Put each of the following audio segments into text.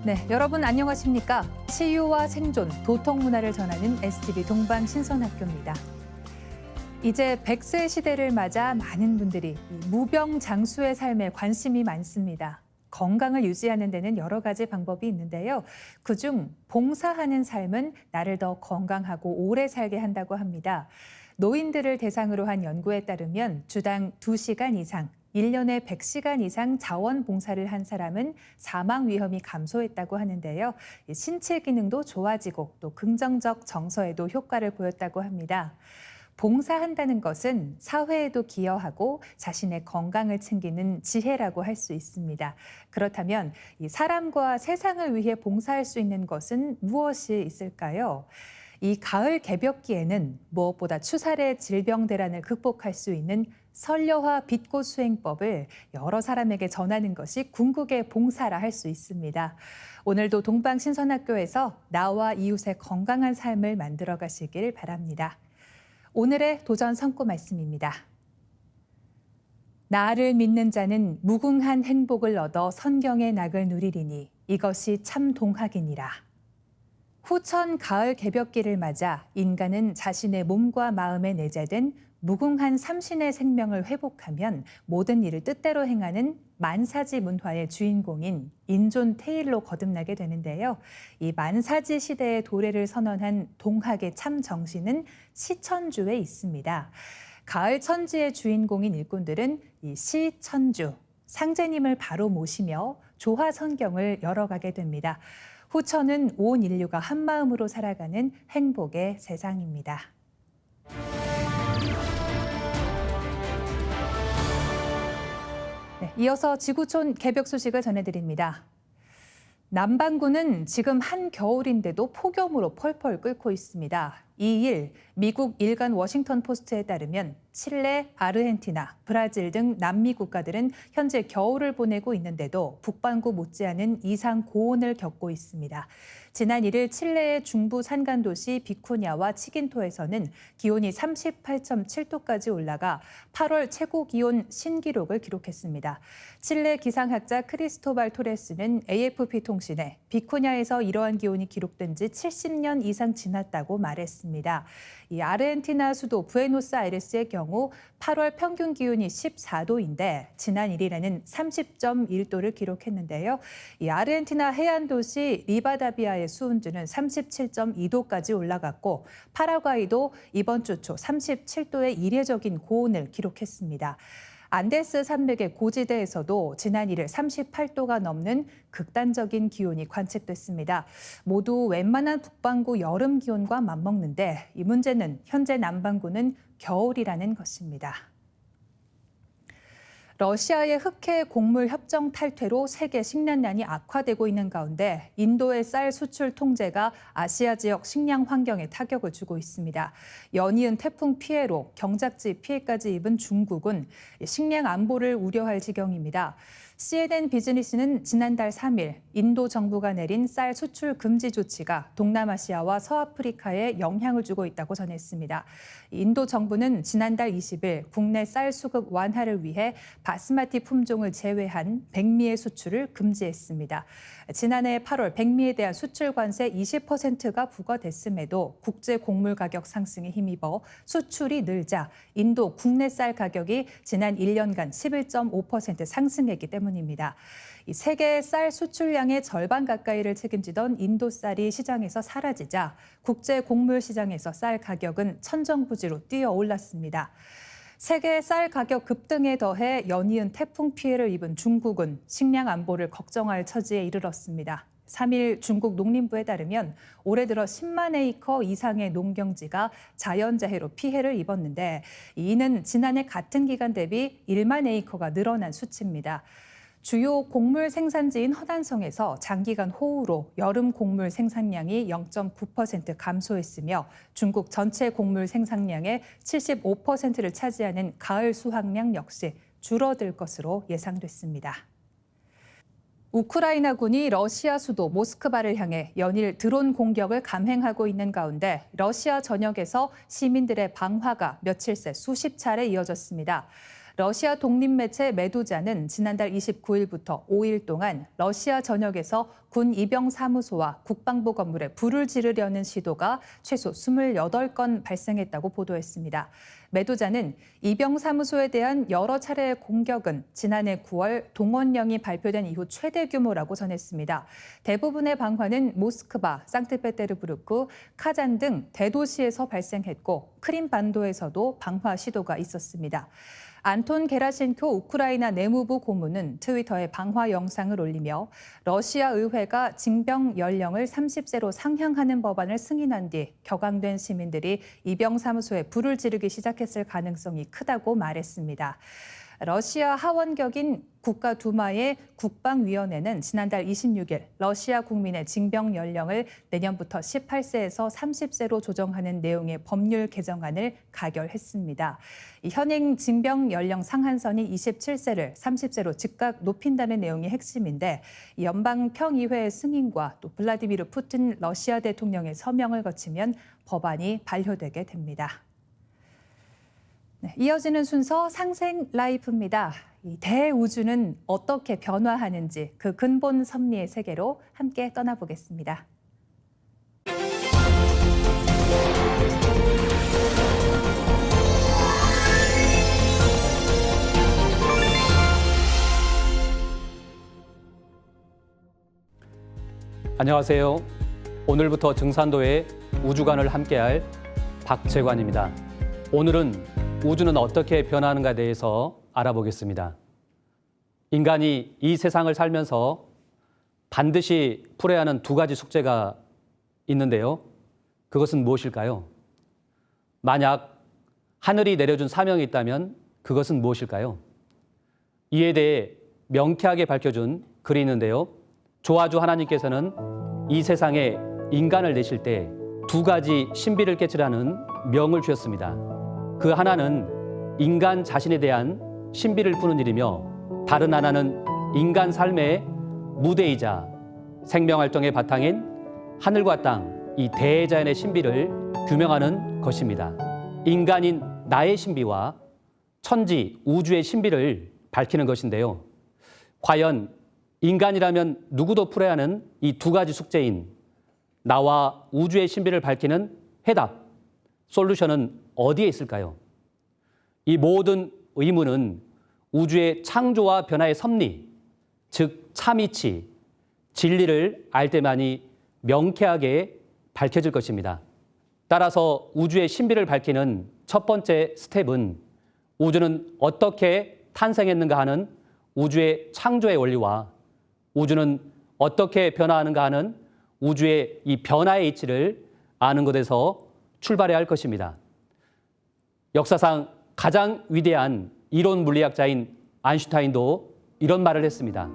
네, 여러분 안녕하십니까? 치유와 생존, 도통 문화를 전하는 STV 동방신선학교입니다. 이제 100세 시대를 맞아 많은 분들이 무병장수의 삶에 관심이 많습니다. 건강을 유지하는 데는 여러 가지 방법이 있는데요. 그중 봉사하는 삶은 나를 더 건강하고 오래 살게 한다고 합니다. 노인들을 대상으로 한 연구에 따르면 주당 2시간 이상, 1년에 100시간 이상 자원봉사를 한 사람은 사망 위험이 감소했다고 하는데요. 신체 기능도 좋아지고 또 긍정적 정서에도 효과를 보였다고 합니다. 봉사한다는 것은 사회에도 기여하고 자신의 건강을 챙기는 지혜라고 할 수 있습니다. 그렇다면 이 사람과 세상을 위해 봉사할 수 있는 것은 무엇이 있을까요? 이 가을 개벽기에는 무엇보다 추살의 질병 대란을 극복할 수 있는 선려화 빛꽃 수행법을 여러 사람에게 전하는 것이 궁극의 봉사라 할 수 있습니다. 오늘도 동방신선학교에서 나와 이웃의 건강한 삶을 만들어 가시길 바랍니다. 오늘의 도전 성구 말씀입니다. 나를 믿는 자는 무궁한 행복을 얻어 선경의 낙을 누리리니 이것이 참 동학이니라. 후천 가을 개벽기를 맞아 인간은 자신의 몸과 마음에 내재된 무궁한 삼신의 생명을 회복하면 모든 일을 뜻대로 행하는 만사지 문화의 주인공인 인존 테일로 거듭나게 되는데요. 이 만사지 시대의 도래를 선언한 동학의 참 정신은 시천주에 있습니다. 가을 천지의 주인공인 일꾼들은 이 시천주, 상제님을 바로 모시며 조화 성경을 열어가게 됩니다. 후천은 온 인류가 한마음으로 살아가는 행복의 세상입니다. 네, 이어서 지구촌 개벽 소식을 전해드립니다. 남반구는 지금 한겨울인데도 폭염으로 펄펄 끓고 있습니다. 이 일 미국 일간 워싱턴 포스트에 따르면 칠레, 아르헨티나, 브라질 등 남미 국가들은 현재 겨울을 보내고 있는데도 북반구 못지않은 이상 고온을 겪고 있습니다. 지난 1일 칠레의 중부 산간도시 비쿠냐와 치긴토에서는 기온이 38.7도까지 올라가 8월 최고 기온 신기록을 기록했습니다. 칠레 기상학자 크리스토발 토레스는 AFP 통신에 비쿠냐에서 이러한 기온이 기록된 지 70년 이상 지났다고 말했습니다. 이 아르헨티나 수도 부에노스아이레스의 경우 8월 평균 기온이 14도인데 지난 1일에는 30.1도를 기록했는데요. 이 아르헨티나 해안 도시 리바다비아의 수온주는 37.2도까지 올라갔고 파라과이도 이번 주 초 37도의 이례적인 고온을 기록했습니다. 안데스 산맥의 고지대에서도 지난 1일 38도가 넘는 극단적인 기온이 관측됐습니다. 모두 웬만한 북반구 여름 기온과 맞먹는데 이 문제는 현재 남반구는 겨울이라는 것입니다. 러시아의 흑해 곡물 협정 탈퇴로 세계 식량난이 악화되고 있는 가운데 인도의 쌀 수출 통제가 아시아 지역 식량 환경에 타격을 주고 있습니다. 연이은 태풍 피해로 경작지 피해까지 입은 중국은 식량 안보를 우려할 지경입니다. CNN 비즈니스는 지난달 3일 인도 정부가 내린 쌀 수출 금지 조치가 동남아시아와 서아프리카에 영향을 주고 있다고 전했습니다. 인도 정부는 지난달 20일 국내 쌀 수급 완화를 위해 바스마티 품종을 제외한 백미의 수출을 금지했습니다. 지난해 8월 백미에 대한 수출 관세 20%가 부과됐음에도 국제 곡물 가격 상승에 힘입어 수출이 늘자 인도 국내 쌀 가격이 지난 1년간 11.5% 상승했기 때문입니다. 이 세계 쌀 수출량의 절반 가까이를 책임지던 인도 쌀이 시장에서 사라지자 국제 곡물 시장에서 쌀 가격은 천정부지로 뛰어올랐습니다. 세계 쌀 가격 급등에 더해 연이은 태풍 피해를 입은 중국은 식량 안보를 걱정할 처지에 이르렀습니다. 3일 중국 농림부에 따르면 올해 들어 10만 에이커 이상의 농경지가 자연재해로 피해를 입었는데 이는 지난해 같은 기간 대비 1만 에이커가 늘어난 수치입니다. 주요 곡물 생산지인 허난성에서 장기간 호우로 여름 곡물 생산량이 0.9% 감소했으며 중국 전체 곡물 생산량의 75%를 차지하는 가을 수확량 역시 줄어들 것으로 예상됐습니다. 우크라이나군이 러시아 수도 모스크바를 향해 연일 드론 공격을 감행하고 있는 가운데 러시아 전역에서 시민들의 방화가 며칠 새 수십 차례 이어졌습니다. 러시아 독립매체 메두자는 지난달 29일부터 5일 동안 러시아 전역에서 군 입영사무소와 국방부 건물에 불을 지르려는 시도가 최소 28건 발생했다고 보도했습니다. 메두자는 입영사무소에 대한 여러 차례의 공격은 지난해 9월 동원령이 발표된 이후 최대 규모라고 전했습니다. 대부분의 방화는 모스크바, 상트페테르부르크, 카잔 등 대도시에서 발생했고 크림반도에서도 방화 시도가 있었습니다. 안톤 게라신코 우크라이나 내무부 고문은 트위터에 방화 영상을 올리며 러시아 의회가 징병 연령을 30세로 상향하는 법안을 승인한 뒤 격앙된 시민들이 입영사무소에 불을 지르기 시작했을 가능성이 크다고 말했습니다. 러시아 하원격인 국가두마의 국방위원회는 지난달 26일 러시아 국민의 징병 연령을 내년부터 18세에서 30세로 조정하는 내용의 법률 개정안을 가결했습니다. 현행 징병 연령 상한선이 27세를 30세로 즉각 높인다는 내용이 핵심인데 연방 평의회의 승인과 또 블라디미르 푸틴 러시아 대통령의 서명을 거치면 법안이 발효되게 됩니다. 이어지는 순서 상생 라이프입니다. 이 대우주는 어떻게 변화하는지 그 근본 섭리의 세계로 함께 떠나보겠습니다. 안녕하세요. 오늘부터 증산도의 우주관을 함께할 박재관입니다. 오늘은 우주는 어떻게 변화하는가에 대해서 알아보겠습니다. 인간이 이 세상을 살면서 반드시 풀어야 하는 두 가지 숙제가 있는데요. 그것은 무엇일까요? 만약 하늘이 내려준 사명이 있다면 그것은 무엇일까요? 이에 대해 명쾌하게 밝혀준 글이 있는데요. 조아주 하나님께서는 이 세상에 인간을 내실 때 두 가지 신비를 깨치라는 명을 주셨습니다. 그 하나는 인간 자신에 대한 신비를 푸는 일이며 다른 하나는 인간 삶의 무대이자 생명활동의 바탕인 하늘과 땅, 이 대자연의 신비를 규명하는 것입니다. 인간인 나의 신비와 천지, 우주의 신비를 밝히는 것인데요. 과연 인간이라면 누구도 풀어야 하는 이 두 가지 숙제인 나와 우주의 신비를 밝히는 해답, 솔루션은 어디에 있을까요? 이 모든 의문은 우주의 창조와 변화의 섭리, 즉 참이치, 진리를 알 때만이 명쾌하게 밝혀질 것입니다. 따라서 우주의 신비를 밝히는 첫 번째 스텝은 우주는 어떻게 탄생했는가 하는 우주의 창조의 원리와 우주는 어떻게 변화하는가 하는 우주의 이 변화의 이치를 아는 것에서 출발해야 할 것입니다. 역사상 가장 위대한 이론 물리학자인 아인슈타인도 이런 말을 했습니다.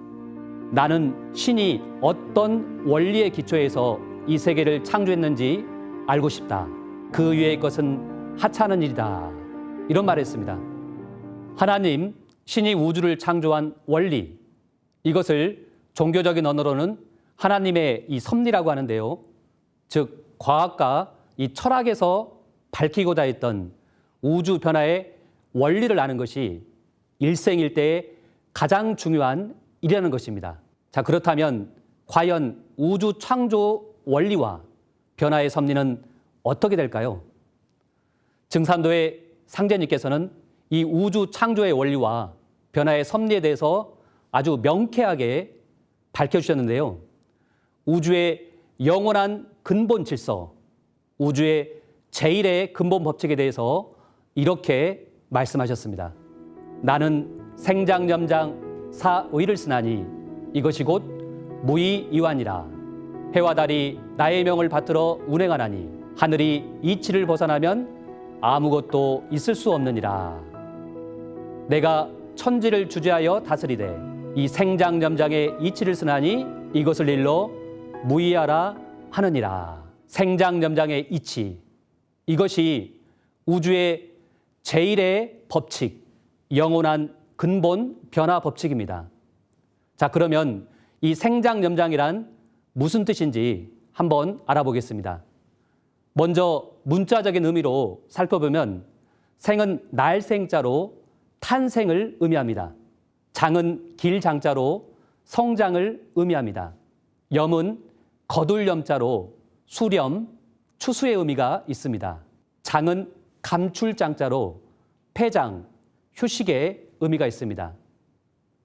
나는 신이 어떤 원리의 기초에서 이 세계를 창조했는지 알고 싶다. 그 위의 것은 하찮은 일이다. 이런 말을 했습니다. 하나님, 신이 우주를 창조한 원리, 이것을 종교적인 언어로는 하나님의 이 섭리라고 하는데요. 즉 과학과 이 철학에서 밝히고자 했던 우주 변화의 원리를 아는 것이 일생일대의 가장 중요한 일이라는 것입니다. 자, 그렇다면 과연 우주 창조 원리와 변화의 섭리는 어떻게 될까요? 증산도의 상제님께서는 이 우주 창조의 원리와 변화의 섭리에 대해서 아주 명쾌하게 밝혀주셨는데요. 우주의 영원한 근본 질서, 우주의 제1의 근본 법칙에 대해서 이렇게 말씀하셨습니다. 나는 생장염장 사의를 쓰나니 이것이 곧 무의이완이라. 해와 달이 나의 명을 받들어 운행하나니 하늘이 이치를 벗어나면 아무것도 있을 수 없느니라. 내가 천지를 주재하여 다스리되 이 생장염장의 이치를 쓰나니 이것을 일러 무의하라 하느니라. 생장염장의 이치, 이것이 우주의 제1의 법칙, 영원한 근본 변화 법칙입니다. 자, 그러면 이 생장염장이란 무슨 뜻인지 한번 알아보겠습니다. 먼저 문자적인 의미로 살펴보면 생은 날생자로 탄생을 의미합니다. 장은 길장자로 성장을 의미합니다. 염은 거둘 염자로 수렴, 추수의 의미가 있습니다. 장은 감출장자로 폐장, 휴식의 의미가 있습니다.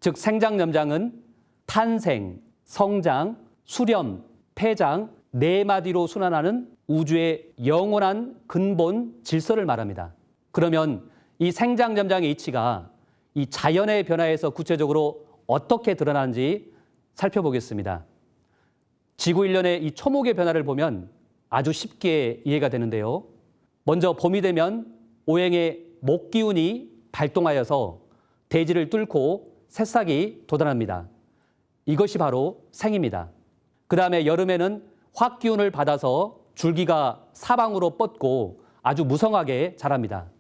즉 생장염장은 탄생, 성장, 수렴, 폐장 네 마디로 순환하는 우주의 영원한 근본 질서를 말합니다. 그러면 이 생장염장의 이치가 이 자연의 변화에서 구체적으로 어떻게 드러나는지 살펴보겠습니다. 지구 일련의 이 초목의 변화를 보면 아주 쉽게 이해가 되는데요. 먼저 봄이 되면 오행의 목기운이 발동하여서 대지를 뚫고 새싹이 돋아납니다. 이것이 바로 생입니다. 그 다음에 여름에는 화기운을 받아서 줄기가 사방으로 뻗고 아주 무성하게 자랍니다.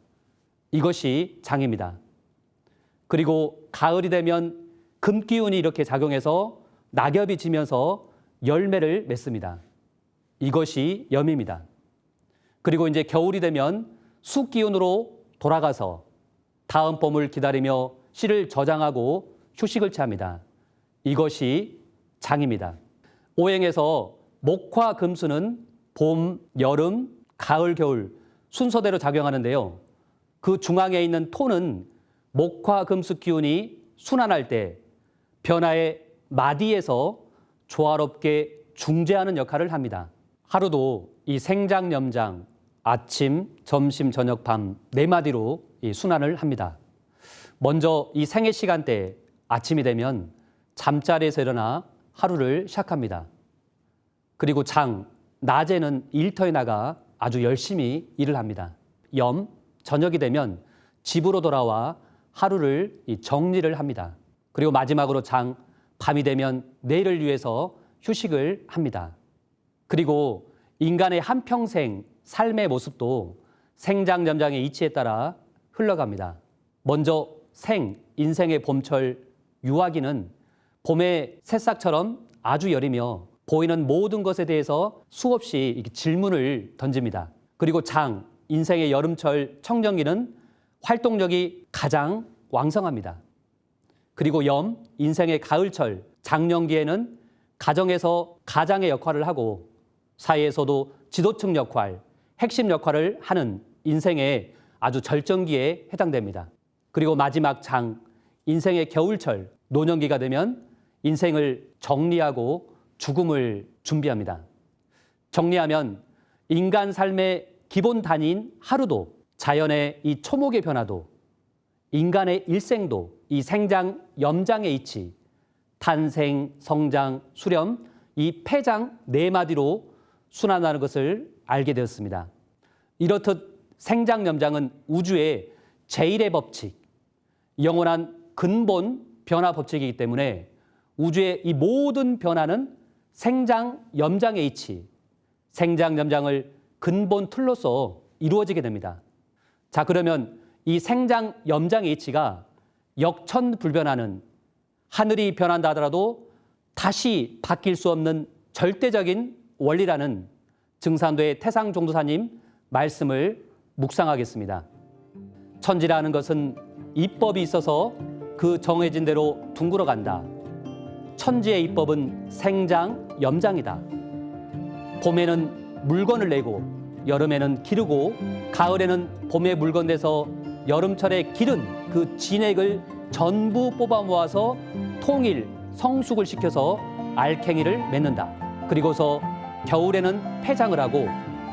이것이 장입니다. 그리고 가을이 되면 금기운이 이렇게 작용해서 낙엽이 지면서 열매를 맺습니다. 이것이 염입니다. 그리고 이제 겨울이 되면 숫기운으로 돌아가서 다음 봄을 기다리며 씨를 저장하고 휴식을 취합니다. 이것이 장입니다. 오행에서 목화 금수는 봄, 여름, 가을, 겨울 순서대로 작용하는데요. 그 중앙에 있는 토는 목화 금수 기운이 순환할 때 변화의 마디에서 조화롭게 중재하는 역할을 합니다. 하루도 이 생장염장, 아침, 점심, 저녁, 밤 네 마디로 이 순환을 합니다. 먼저 이 생의 시간대 아침이 되면 잠자리에서 일어나 하루를 시작합니다. 그리고 장, 낮에는 일터에 나가 아주 열심히 일을 합니다. 염, 저녁이 되면 집으로 돌아와 하루를 정리를 합니다. 그리고 마지막으로 장, 밤이 되면 내일을 위해서 휴식을 합니다. 그리고 인간의 한평생 삶의 모습도 생장염장의 이치에 따라 흘러갑니다. 먼저 생, 인생의 봄철, 유아기는 봄의 새싹처럼 아주 여리며 보이는 모든 것에 대해서 수없이 질문을 던집니다. 그리고 장, 인생의 여름철, 청정기는 활동력이 가장 왕성합니다. 그리고 염, 인생의 가을철, 장년기에는 가정에서 가장의 역할을 하고 사회에서도 지도층 역할, 핵심 역할을 하는 인생의 아주 절정기에 해당됩니다. 그리고 마지막 장, 인생의 겨울철, 노년기가 되면 인생을 정리하고 죽음을 준비합니다. 정리하면 인간 삶의 기본 단위인 하루도, 자연의 이 초목의 변화도, 인간의 일생도 이 생장, 염장의 이치, 탄생, 성장, 수렴, 이 폐장 네 마디로 순환하는 것을 알게 되었습니다. 이렇듯 생장, 염장은 우주의 제1의 법칙, 영원한 근본 변화 법칙이기 때문에 우주의 이 모든 변화는 생장, 염장의 이치, 생장, 염장을 근본 틀로서 이루어지게 됩니다. 자, 그러면 이 생장, 염장의 이치가 역천불변하는, 하늘이 변한다 하더라도 다시 바뀔 수 없는 절대적인 원리라는 증산도의 태상종도사님 말씀을 묵상하겠습니다. 천지라는 것은 이법이 있어서 그 정해진 대로 둥글어 간다. 천지의 이법은 생장, 염장이다. 봄에는 물건을 내고 여름에는 기르고 가을에는 봄에 물건 내서 여름철에 기른 그 진액을 전부 뽑아 모아서 통일, 성숙을 시켜서 알갱이를 맺는다. 그리고서 겨울에는 폐장을 하고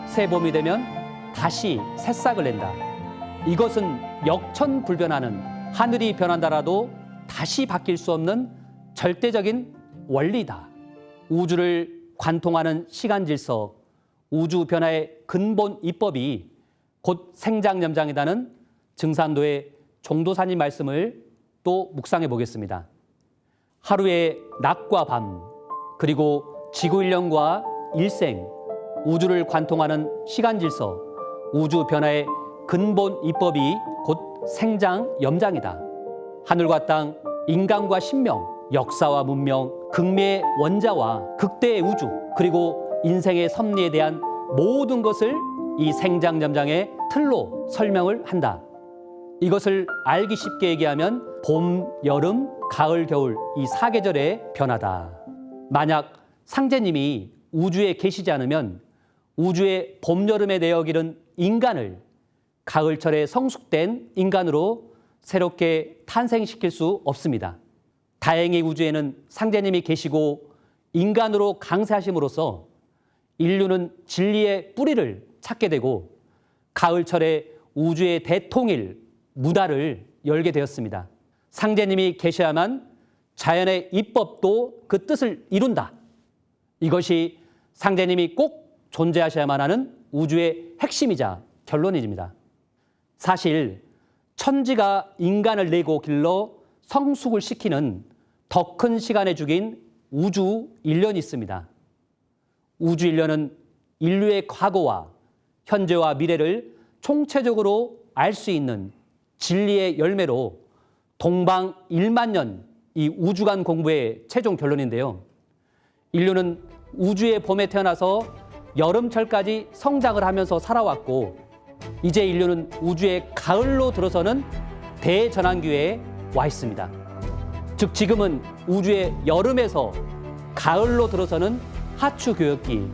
새봄이 되면 다시 새싹을 낸다. 이것은 역천불변하는, 하늘이 변한다라도 다시 바뀔 수 없는 절대적인 원리다. 우주를 관통하는 시간 질서, 우주 변화의 근본 이법이 곧 생장염장이다는 증산도의 종도사님 말씀을 또 묵상해 보겠습니다. 하루의 낮과 밤, 그리고 지구 일령과 일생, 우주를 관통하는 시간 질서, 우주 변화의 근본 이법이 곧 생장염장이다. 하늘과 땅, 인간과 신명, 역사와 문명, 극매의 원자와 극대의 우주, 그리고 인생의 섭리에 대한 모든 것을 이 생장염장의 틀로 설명을 한다. 이것을 알기 쉽게 얘기하면 봄, 여름, 가을, 겨울 이 사계절의 변화다. 만약 상제님이 우주에 계시지 않으면 우주의 봄, 여름의 내역일은 인간을 가을철에 성숙된 인간으로 새롭게 탄생시킬 수 없습니다. 다행히 우주에는 상제님이 계시고 인간으로 강세하심으로써 인류는 진리의 뿌리를 찾게 되고 가을철에 우주의 대통일, 무다를 열게 되었습니다. 상제님이 계셔야만 자연의 입법도 그 뜻을 이룬다. 이것이 상제님이 꼭 존재하셔야만 하는 우주의 핵심이자 결론입니다. 사실 천지가 인간을 내고 길러 성숙을 시키는 더 큰 시간의 주기인 우주 일련이 있습니다. 우주 일련은 인류의 과거와 현재와 미래를 총체적으로 알 수 있는 진리의 열매로 동방 1만 년 이 우주관 공부의 최종 결론인데요. 인류는 우주의 봄에 태어나서 여름철까지 성장을 하면서 살아왔고 이제 인류는 우주의 가을로 들어서는 대전환기에 와 있습니다. 즉 지금은 우주의 여름에서 가을로 들어서는 하추교역기,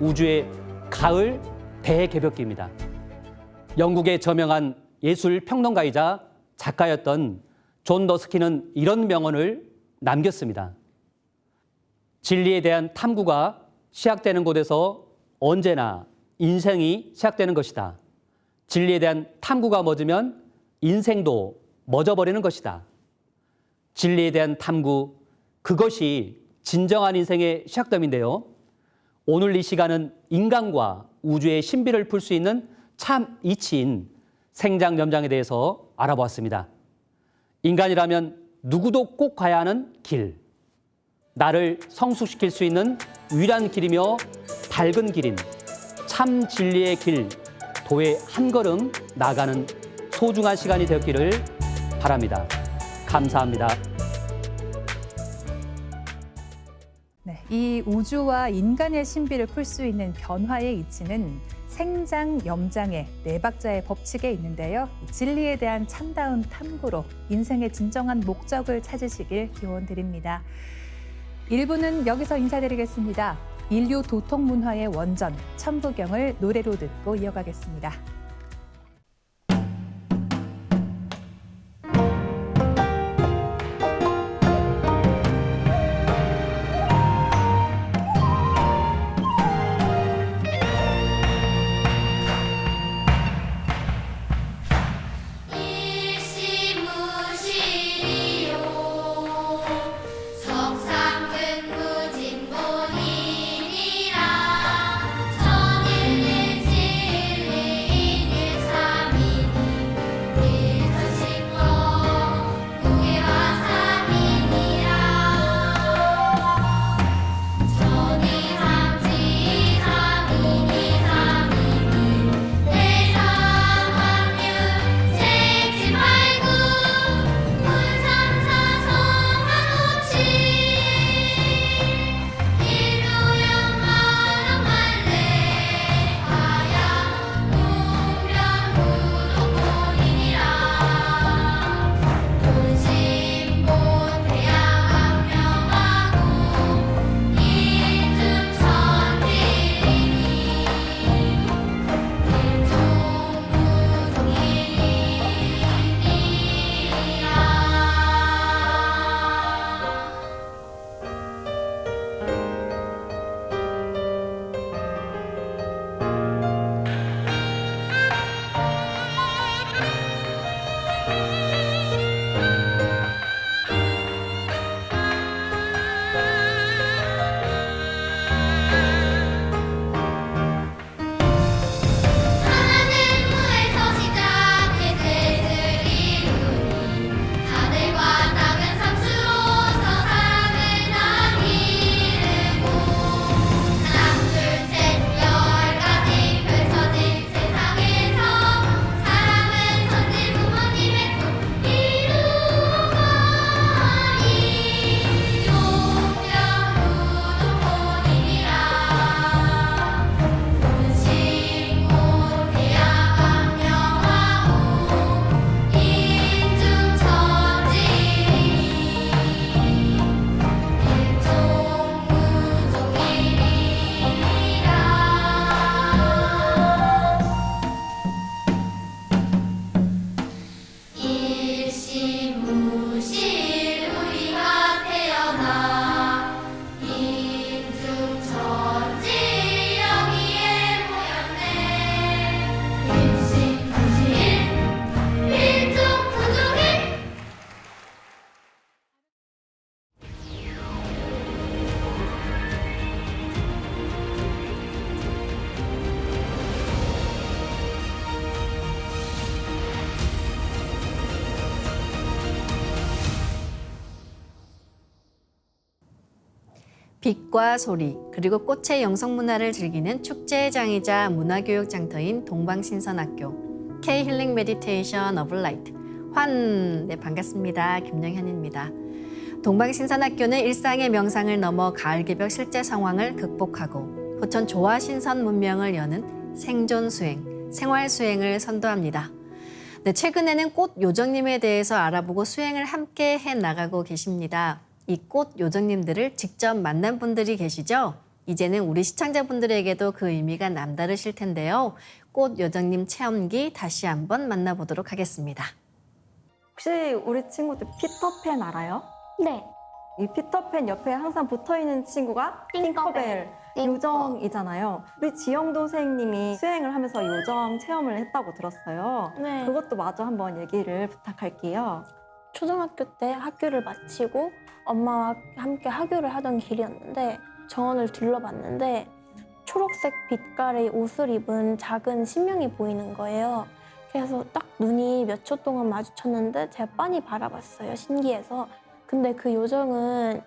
우주의 가을 대개벽기입니다. 영국의 저명한 예술 평론가이자 작가였던 존 더스키는 이런 명언을 남겼습니다. 진리에 대한 탐구가 시작되는 곳에서 언제나 인생이 시작되는 것이다. 진리에 대한 탐구가 멎으면 인생도 멎어버리는 것이다. 진리에 대한 탐구, 그것이 진정한 인생의 시작점인데요. 오늘 이 시간은 인간과 우주의 신비를 풀 수 있는 참 이치인 생장염장에 대해서 알아보았습니다. 인간이라면 누구도 꼭 가야 하는 길, 나를 성숙시킬 수 있는 유일한 길이며 밝은 길인 참 진리의 길, 도의 한 걸음 나아가는 소중한 시간이 되었기를 바랍니다. 감사합니다. 네, 이 우주와 인간의 신비를 풀 수 있는 변화의 이치는 생장염장의 네 박자의 법칙에 있는데요. 진리에 대한 참다운 탐구로 인생의 진정한 목적을 찾으시길 기원드립니다. 1부는 여기서 인사드리겠습니다. 인류 도통 문화의 원전, 천부경을 노래로 듣고 이어가겠습니다. 일시무실이요 석상근무진본이니라 천일일진리인 빛과 소리, 그리고 꽃의 영성문화를 즐기는 축제장이자 문화교육 장터인 동방신선학교 K-힐링 메디테이션 오브 라이트 네, 반갑습니다. 김영현입니다. 동방신선학교는 일상의 명상을 넘어 가을개벽 실제 상황을 극복하고 포천 조화신선 문명을 여는 생존 수행, 생활 수행을 선도합니다. 네, 최근에는 꽃 요정님에 대해서 알아보고 수행을 함께 해 나가고 계십니다. 이 꽃 요정님들을 직접 만난 분들이 계시죠? 이제는 우리 시청자분들에게도 그 의미가 남다르실 텐데요. 꽃 요정님 체험기 다시 한번 만나보도록 하겠습니다. 혹시 우리 친구들 피터팬 알아요? 네. 이 피터팬 옆에 항상 붙어있는 친구가 팅커벨 요정이잖아요. 우리 지영도 선생님이 수행을 하면서 요정 체험을 했다고 들었어요. 네. 그것도 마저 한번 얘기를 부탁할게요. 초등학교 때 학교를 마치고 엄마와 함께 하교를 하던 길이었는데 정원을 둘러봤는데 초록색 빛깔의 옷을 입은 작은 신명이 보이는 거예요. 그래서 딱 눈이 몇 초 동안 마주쳤는데 제가 빤히 바라봤어요. 신기해서. 근데 그 요정은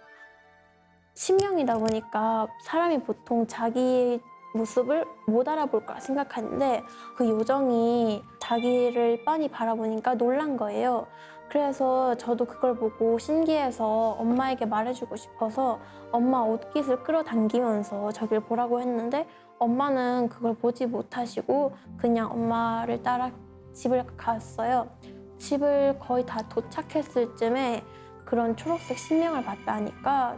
신명이다 보니까 사람이 보통 자기 모습을 못 알아볼 거라 생각하는데 그 요정이 자기를 빤히 바라보니까 놀란 거예요. 그래서 저도 그걸 보고 신기해서 엄마에게 말해주고 싶어서 엄마 옷깃을 끌어당기면서 저길 보라고 했는데 엄마는 그걸 보지 못하시고 그냥 엄마를 따라 집을 갔어요. 집을 거의 다 도착했을 쯤에 그런 초록색 신명을 봤다니까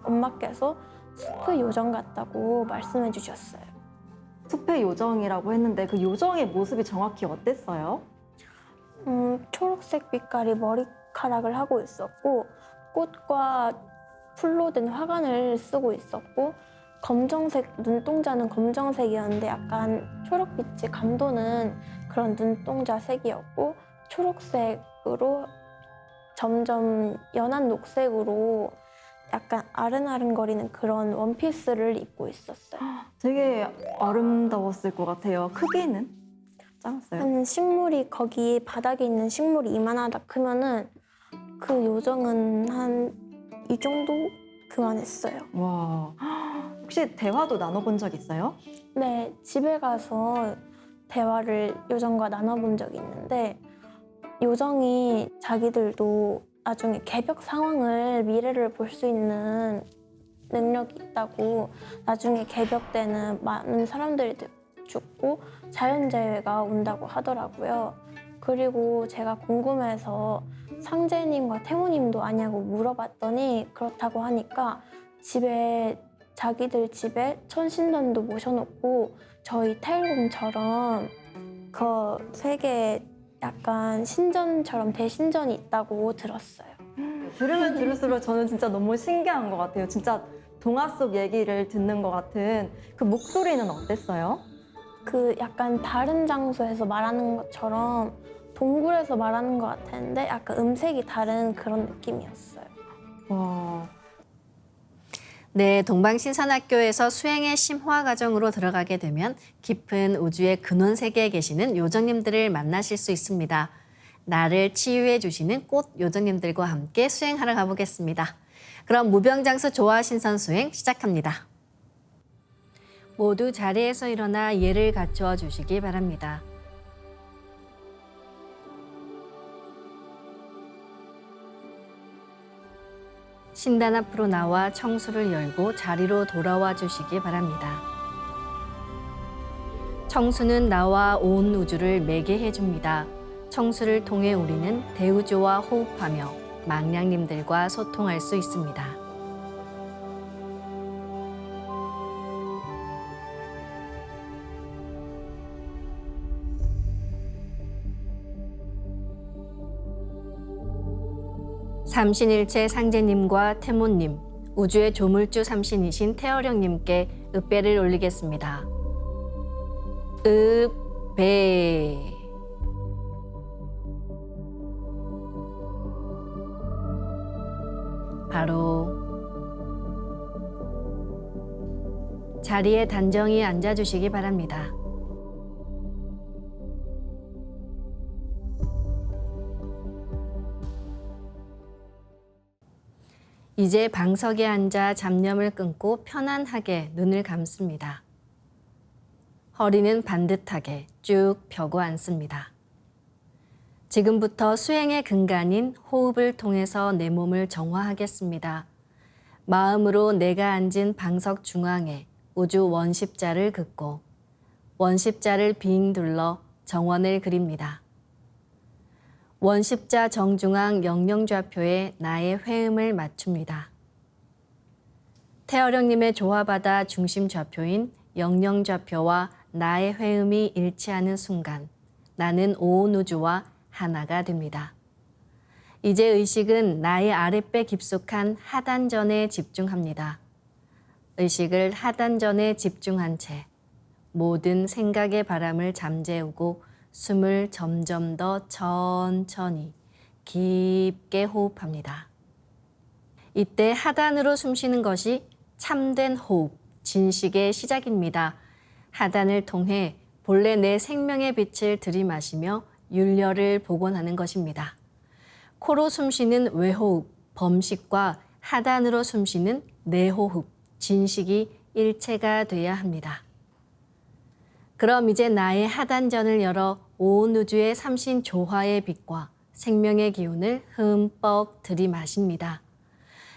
엄마께서 숲의 요정 같다고 말씀해 주셨어요. 숲의 요정이라고 했는데 그 요정의 모습이 정확히 어땠어요? 초록색 빛깔이 머리카락을 하고 있었고 꽃과 풀로 된 화관을 쓰고 있었고 검정색 눈동자는 검정색이었는데 약간 초록빛이 감도는 그런 눈동자 색이었고 초록색으로 점점 연한 녹색으로 약간 아른아른거리는 그런 원피스를 입고 있었어요. 되게 아름다웠을 것 같아요. 크기는? 작았어요? 한 식물이 거기 바닥에 있는 식물이 이만하다 크면은 그 요정은 한 이 정도 그만했어요. 와, 혹시 대화도 나눠본 적 있어요? 네, 집에 가서 대화를 요정과 나눠본 적이 있는데 요정이 자기들도 나중에 개벽 상황을 미래를 볼 수 있는 능력이 있다고 나중에 개벽 때는 많은 사람들이 죽고 자연재해가 온다고 하더라고요. 그리고 제가 궁금해서 상제님과 태모님도 아냐고 물어봤더니 그렇다고 하니까 자기들 집에 천신전도 모셔놓고 저희 타일곰처럼 그 세계 약간 신전처럼 대신전이 있다고 들었어요. 들으면 들을수록 저는 진짜 너무 신기한 것 같아요. 진짜 동화 속 얘기를 듣는 것 같은 그 목소리는 어땠어요? 그 약간 다른 장소에서 말하는 것처럼 동굴에서 말하는 것 같았는데 약간 음색이 다른 그런 느낌이었어요. 와, 네, 동방신선학교에서 수행의 심화 과정으로 들어가게 되면 깊은 우주의 근원 세계에 계시는 요정님들을 만나실 수 있습니다. 나를 치유해 주시는 꽃 요정님들과 함께 수행하러 가보겠습니다. 그럼 무병장수 조화신선 수행 시작합니다. 모두 자리에서 일어나 예를 갖추어 주시기 바랍니다. 신단 앞으로 나와 청수를 열고 자리로 돌아와 주시기 바랍니다. 청수는 나와 온 우주를 매개해 줍니다. 청수를 통해 우리는 대우주와 호흡하며 망량님들과 소통할 수 있습니다. 삼신일체 상제님과 태모님, 우주의 조물주 삼신이신 태어령님께 읍배를 올리겠습니다. 읍배. 바로 자리에 단정히 앉아주시기 바랍니다. 이제 방석에 앉아 잡념을 끊고 편안하게 눈을 감습니다. 허리는 반듯하게 쭉 펴고 앉습니다. 지금부터 수행의 근간인 호흡을 통해서 내 몸을 정화하겠습니다. 마음으로 내가 앉은 방석 중앙에 우주 원십자를 긋고 원십자를 빙 둘러 정원을 그립니다. 원십자 정중앙 영영좌표에 나의 회음을 맞춥니다. 태어령님의 조화바다 중심 좌표인 영영좌표와 나의 회음이 일치하는 순간 나는 온 우주와 하나가 됩니다. 이제 의식은 나의 아랫배 깊숙한 하단전에 집중합니다. 의식을 하단전에 집중한 채 모든 생각의 바람을 잠재우고 숨을 점점 더 천천히 깊게 호흡합니다. 이때 하단으로 숨 쉬는 것이 참된 호흡, 진식의 시작입니다. 하단을 통해 본래 내 생명의 빛을 들이마시며 율려를 복원하는 것입니다. 코로 숨쉬는 외호흡, 범식과 하단으로 숨쉬는 내호흡, 진식이 일체가 돼야 합니다. 그럼 이제 나의 하단전을 열어 온 우주의 삼신 조화의 빛과 생명의 기운을 흠뻑 들이마십니다.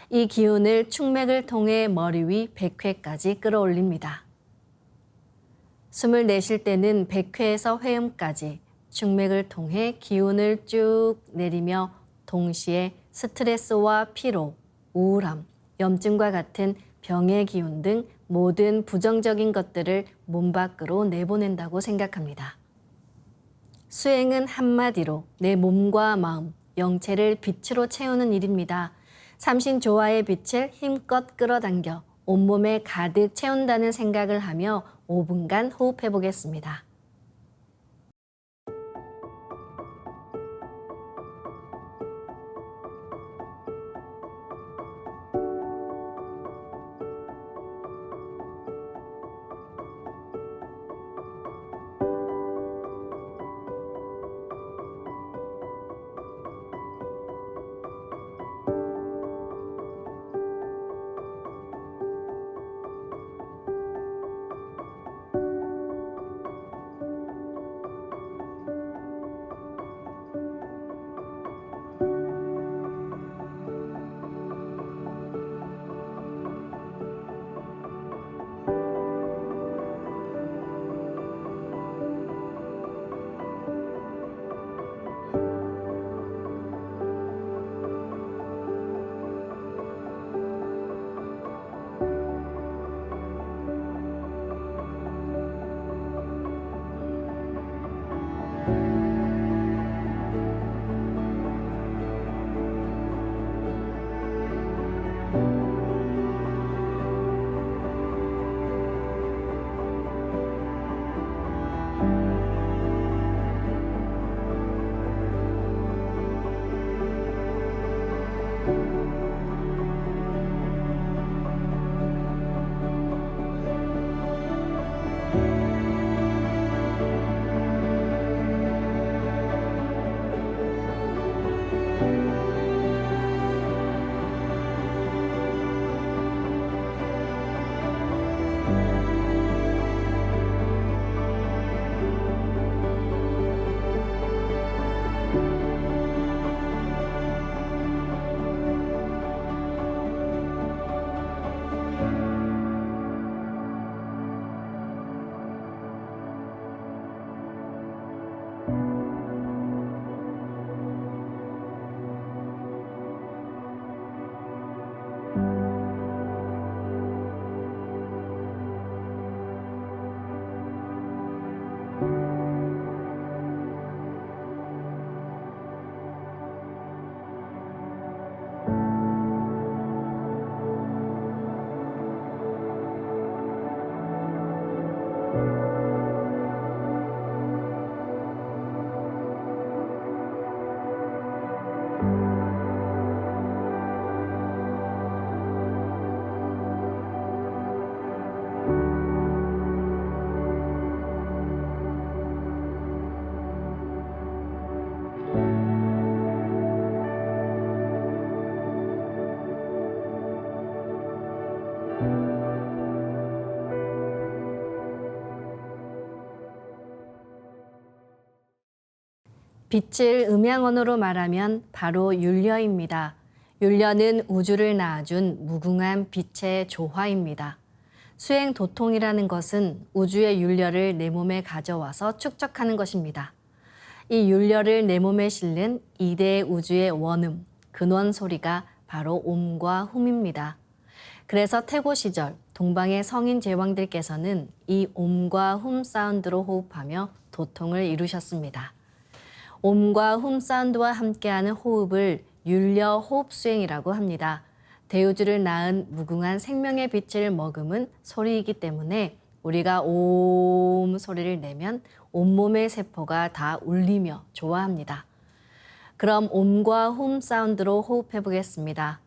이 기운을 충맥을 통해 머리 위 백회까지 끌어올립니다. 숨을 내쉴 때는 백회에서 회음까지 충맥을 통해 기운을 쭉 내리며 동시에 스트레스와 피로, 우울함, 염증과 같은 병의 기운 등 모든 부정적인 것들을 몸 밖으로 내보낸다고 생각합니다. 수행은 한마디로 내 몸과 마음, 영체를 빛으로 채우는 일입니다. 삼신조화의 빛을 힘껏 끌어당겨 온몸에 가득 채운다는 생각을 하며 5분간 호흡해 보겠습니다. 빛을 음양언어로 말하면 바로 율려입니다. 율려는 우주를 낳아준 무궁한 빛의 조화입니다. 수행 도통이라는 것은 우주의 율려를 내 몸에 가져와서 축적하는 것입니다. 이 율려를 내 몸에 실는 이대 우주의 원음, 근원 소리가 바로 옴과 훔입니다. 그래서 태고 시절 동방의 성인 제왕들께서는 이 옴과 훔 사운드로 호흡하며 도통을 이루셨습니다. 옴과 훔 사운드와 함께하는 호흡을 율려 호흡 수행이라고 합니다. 대우주를 낳은 무궁한 생명의 빛을 머금은 소리이기 때문에 우리가 옴 소리를 내면 온몸의 세포가 다 울리며 좋아합니다. 그럼 옴과 훔 사운드로 호흡해 보겠습니다.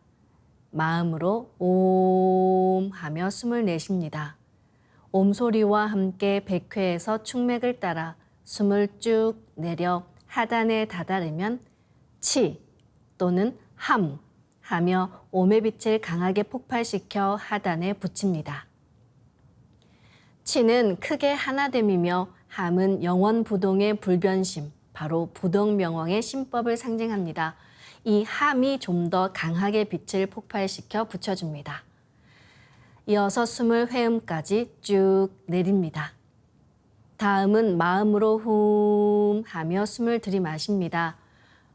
마음으로 옴 하며 숨을 내쉽니다. 옴 소리와 함께 백회에서 충맥을 따라 숨을 쭉 내려 하단에 다다르면 치 또는 함 하며 옴의 빛을 강하게 폭발시켜 하단에 붙입니다. 치는 크게 하나됨이며 함은 영원부동의 불변심, 바로 부동명왕의 신법을 상징합니다. 이 함이 좀 더 강하게 빛을 폭발시켜 붙여줍니다. 이어서 숨을 회음까지 쭉 내립니다. 다음은 마음으로 훔 하며 숨을 들이마십니다.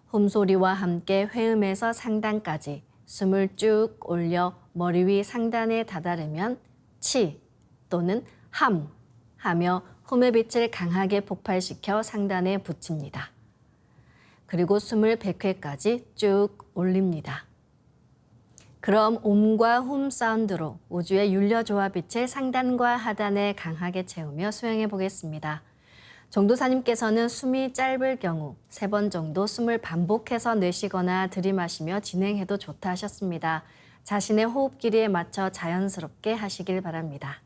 훔 소리와 함께 회음에서 상단까지 숨을 쭉 올려 머리 위 상단에 다다르면 치 또는 함 하며 훔의 빛을 강하게 폭발시켜 상단에 붙입니다. 그리고 숨을 100회까지 쭉 올립니다. 그럼 옴과 훔 사운드로 우주의 율려조화 빛을 상단과 하단에 강하게 채우며 수행해 보겠습니다. 정도사님께서는 숨이 짧을 경우 3번 정도 숨을 반복해서 내쉬거나 들이마시며 진행해도 좋다 하셨습니다. 자신의 호흡 길이에 맞춰 자연스럽게 하시길 바랍니다.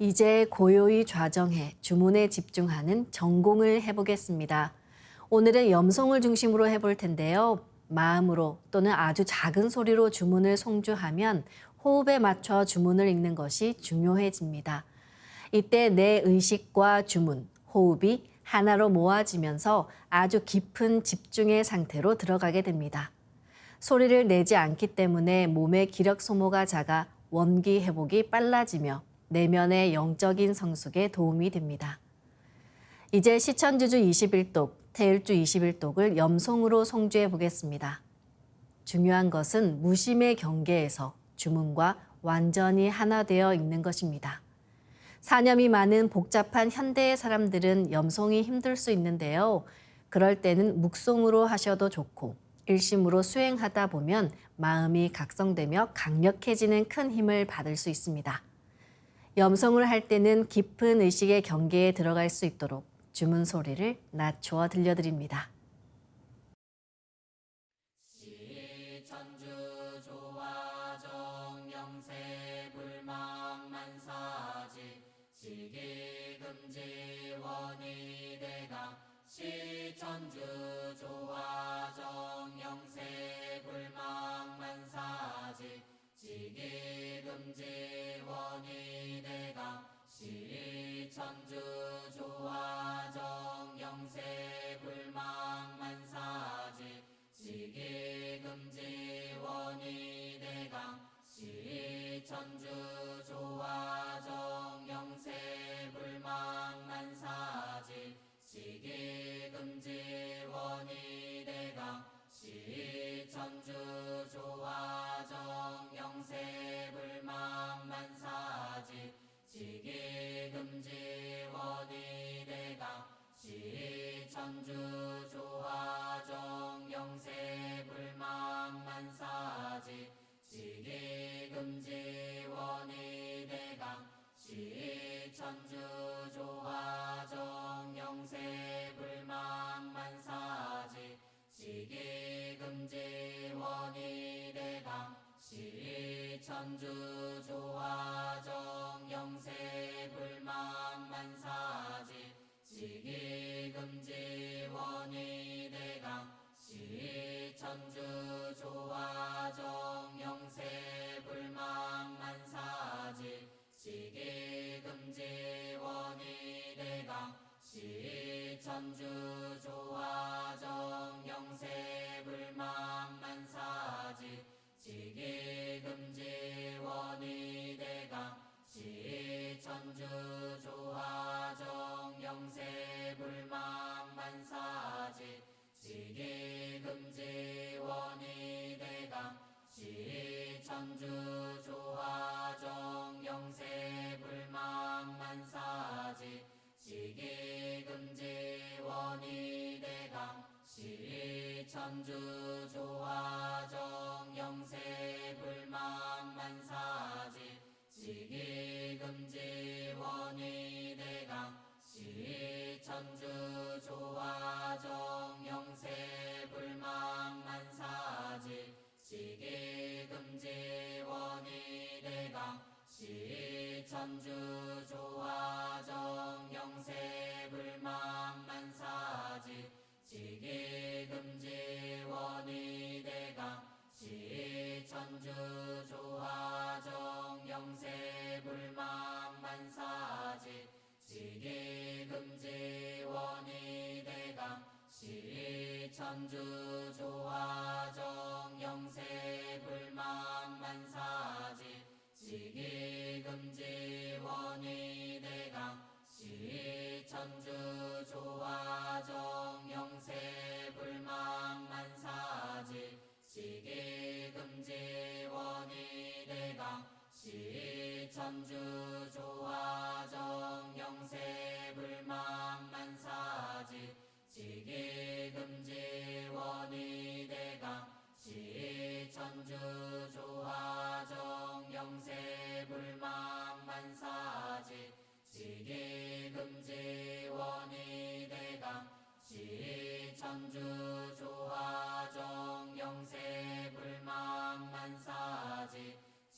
이제 고요히 좌정해 주문에 집중하는 전공을 해보겠습니다. 오늘은 염송을 중심으로 해볼 텐데요. 마음으로 또는 아주 작은 소리로 주문을 송주하면 호흡에 맞춰 주문을 읽는 것이 중요해집니다. 이때 내 의식과 주문, 호흡이 하나로 모아지면서 아주 깊은 집중의 상태로 들어가게 됩니다. 소리를 내지 않기 때문에 몸의 기력 소모가 작아 원기 회복이 빨라지며 내면의 영적인 성숙에 도움이 됩니다. 이제 시천주주 21독, 태일주 21독을 염송으로 송주해 보겠습니다. 중요한 것은 무심의 경계에서 주문과 완전히 하나 되어 읽는 것입니다. 사념이 많은 복잡한 현대의 사람들은 염송이 힘들 수 있는데요. 그럴 때는 묵송으로 하셔도 좋고 일심으로 수행하다 보면 마음이 각성되며 강력해지는 큰 힘을 받을 수 있습니다. 염송을 할 때는 깊은 의식의 경계에 들어갈 수 있도록 주문 소리를 낮추어 들려드립니다.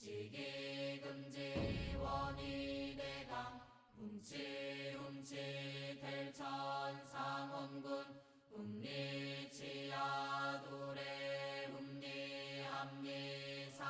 지기금지원이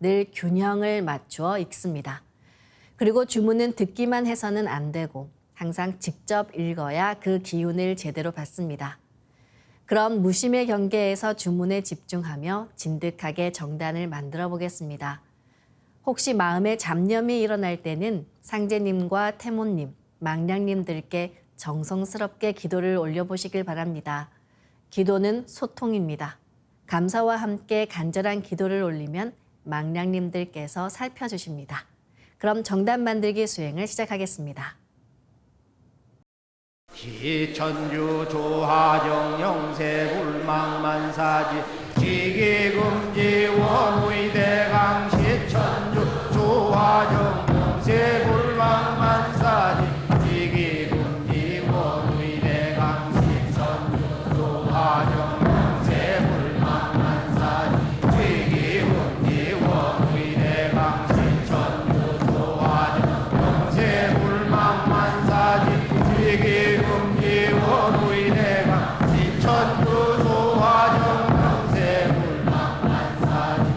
늘 균형을 맞추어 읽습니다. 그리고 주문은 듣기만 해서는 안 되고 항상 직접 읽어야 그 기운을 제대로 받습니다. 그럼 무심의 경계에서 주문에 집중하며 진득하게 정단을 만들어 보겠습니다. 혹시 마음에 잡념이 일어날 때는 상제님과 태모님, 망량님들께 정성스럽게 기도를 올려보시길 바랍니다. 기도는 소통입니다. 감사와 함께 간절한 기도를 올리면 망량님들께서 살펴주십니다. 그럼 정단 만들기 수행을 시작하겠습니다. 기천주 조하정 영세불망만사지 지기금지 원의대강 시천주 조하정 영세불망만사지 지기금지 원의대강 시천주 조하정 영세불망만사지 지기금지 원의대강 시천주 조하정 영세불망만사지 지기금지 원의대강 시천주 조하정 영세불망만사지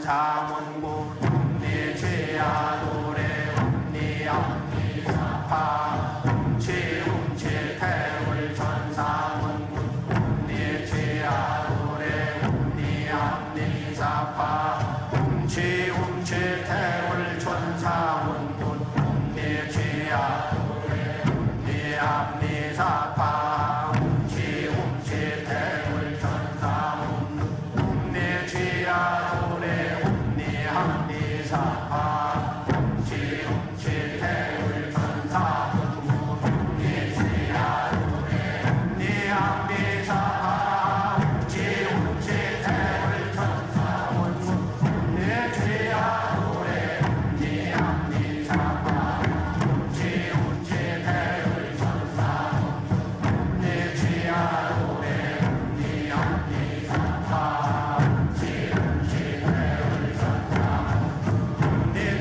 천사문군 웅리죄야 노래 웅리암리사파 웅치웅치 태울 천사문군 웅리죄야 노래 웅리암리사파 웅치웅치 태울 천사문군 웅리죄야 노래 웅리암리사파 웅치웅치 태울 천사문군 웅리죄야 노래 웅리암리사파 웅치웅치 태울 천사문군 웅리죄야 노래 웅리암리사파 웅치웅치 태울 천사문군 웅리죄야 노래 웅리암리사파 웅치웅치 태울 천사문군 웅리죄야 노래 웅리암리사파 웅치웅치 태울 천사문군 웅리죄야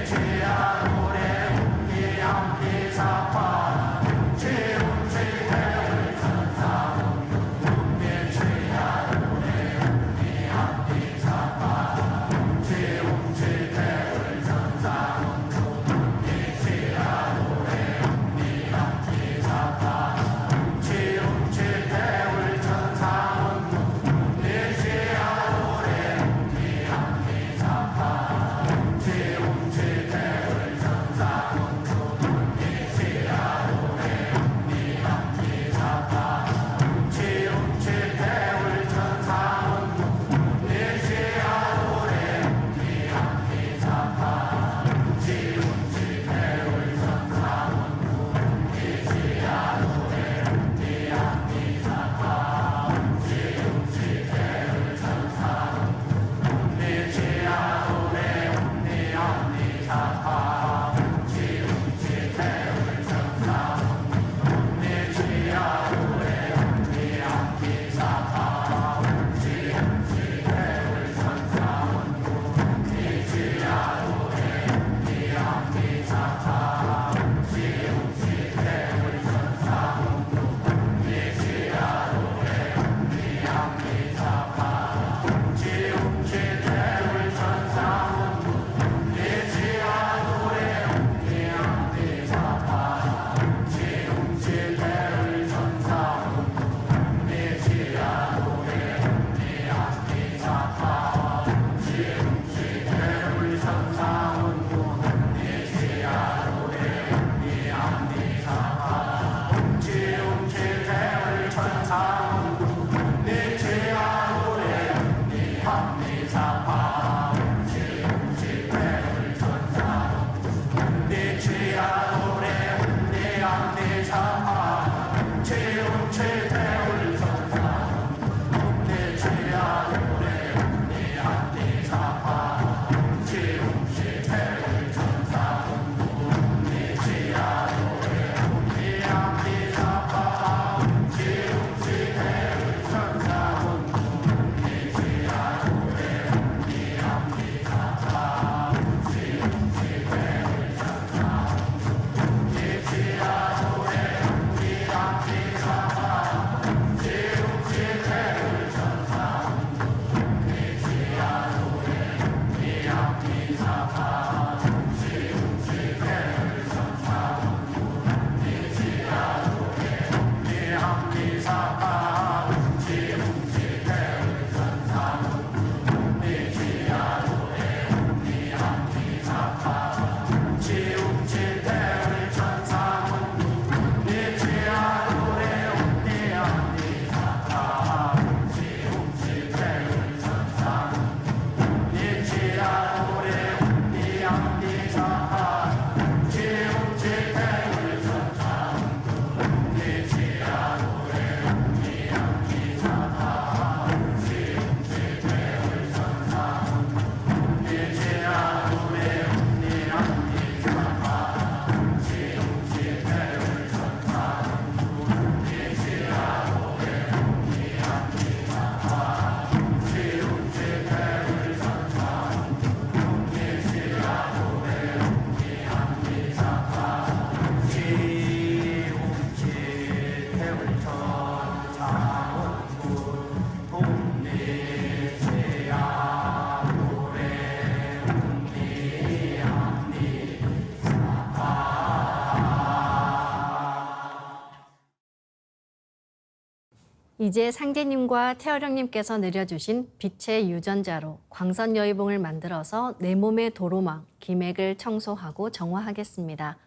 이제 상제님과 태어령님께서 내려주신 빛의 유전자로 광선 여의봉을 만들어서 내 몸의 도로망, 기맥을 청소하고 정화하겠습니다.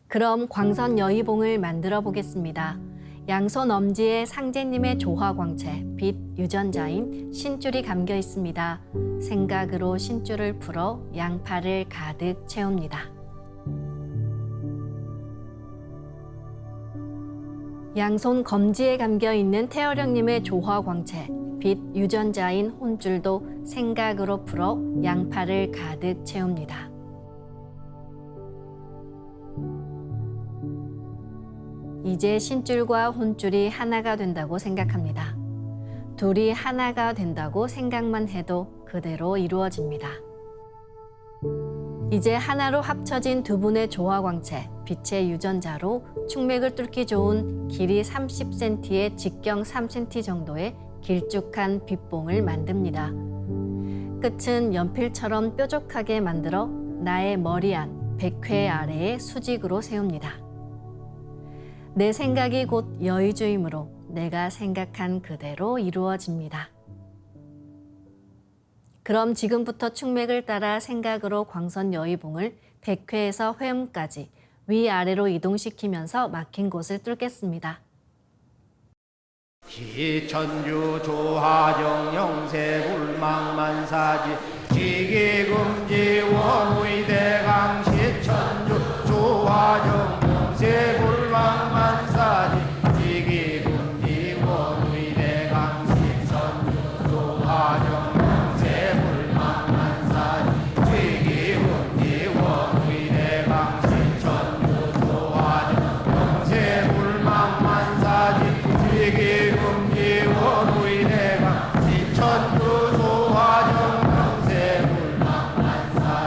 그럼 광선 여의봉을 만들어 보겠습니다. 양손 엄지에 상제님의 조화광채, 빛 유전자인 신줄이 감겨 있습니다. 생각으로 신줄을 풀어 양팔을 가득 채웁니다. 양손 검지에 감겨 있는 태어령님의 조화광채, 빛 유전자인 혼줄도 생각으로 풀어 양팔을 가득 채웁니다. 이제 신줄과 혼줄이 하나가 된다고 생각합니다. 둘이 하나가 된다고 생각만 해도 그대로 이루어집니다. 이제 하나로 합쳐진 두 분의 조화광채, 빛의 유전자로 충맥을 뚫기 좋은 길이 30cm에 직경 3cm 정도의 길쭉한 빗봉을 만듭니다. 끝은 연필처럼 뾰족하게 만들어 나의 머리 안, 백회 아래에 수직으로 세웁니다. 내 생각이 곧 여의주이므로 내가 생각한 그대로 이루어집니다. 그럼 지금부터 충맥을 따라 생각으로 광선 여의봉을 백회에서 회음까지 위아래로 이동시키면서 막힌 곳을 뚫겠습니다. 기천주 조하정 영세 불망만사지 지기금지 원의대강 시천주 조하정 영세 불망만사지 지기금지 원의대강 시천주 조하정 영세 불망만사지 지기금지 원의대강 시천주 조하정 영세 불망만사지 지기금지 원의대강 시천주 조하정 영세 불망만사지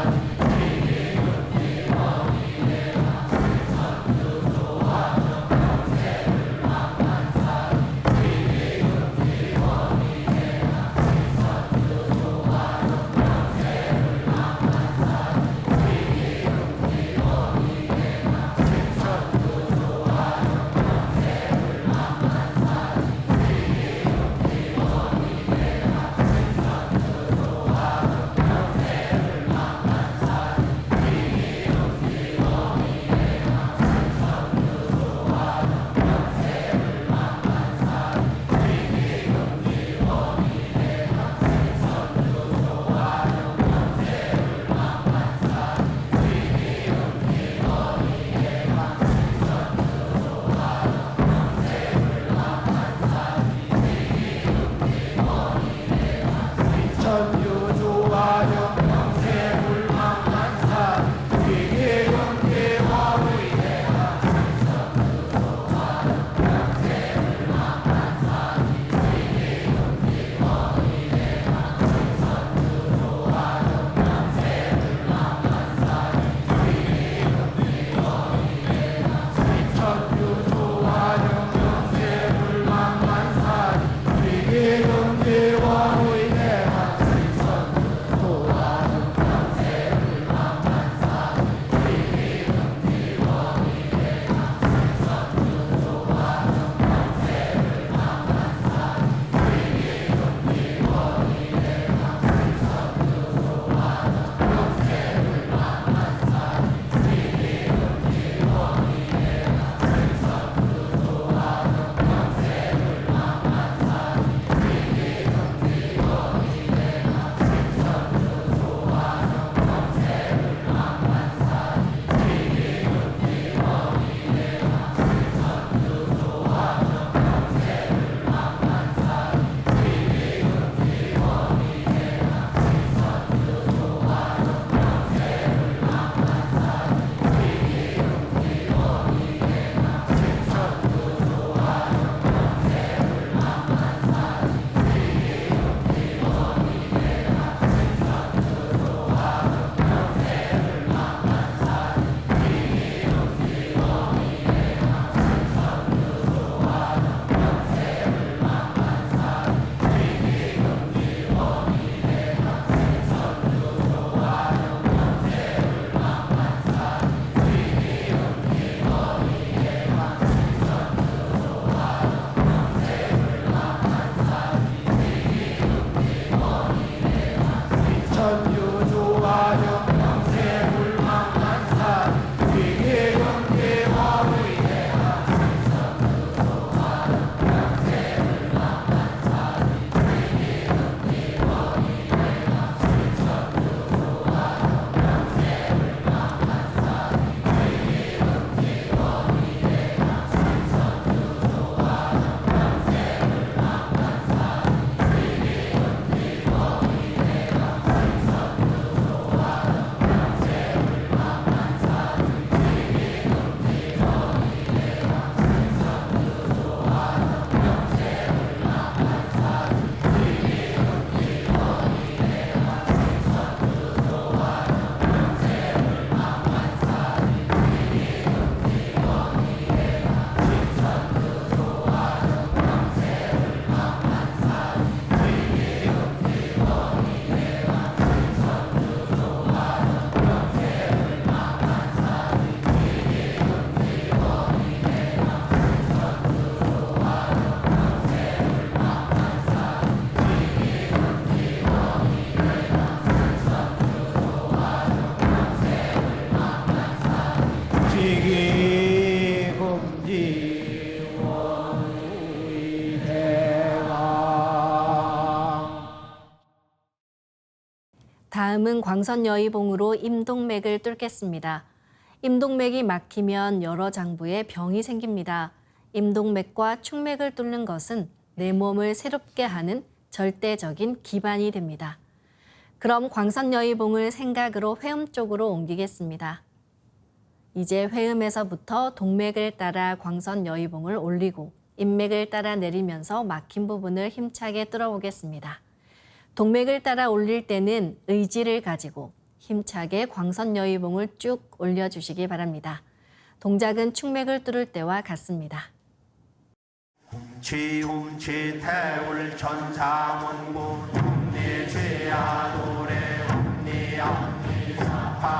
다음은 광선여의봉으로 임동맥을 뚫겠습니다. 임동맥이 막히면 여러 장부에 병이 생깁니다. 임동맥과 축맥을 뚫는 것은 내 몸을 새롭게 하는 절대적인 기반이 됩니다. 그럼 광선여의봉을 생각으로 회음 쪽으로 옮기겠습니다. 이제 회음에서부터 동맥을 따라 광선여의봉을 올리고 인맥을 따라 내리면서 막힌 부분을 힘차게 뚫어보겠습니다. 동맥을 따라 올릴 때는 의지를 가지고 힘차게 광선여의봉을 쭉 올려주시기 바랍니다. 동작은 축맥을 뚫을 때와 같습니다. 지움치 태울 천상원군 ум니지야 노래 ум니암니사파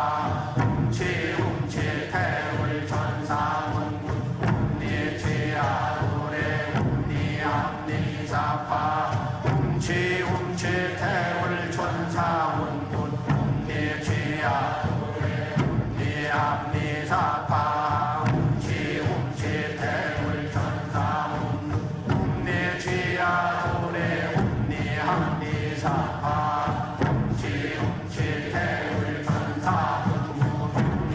지움치 태울 천상원군 ум니지야 노래 ум니암니사파 지움치 태울 천상원군 ум니지야 노래 ум니암니사파 지움치 태울 천상원군 지야 노래 ум니함니사파 지움치 태울 천상원군 ум니지야 노래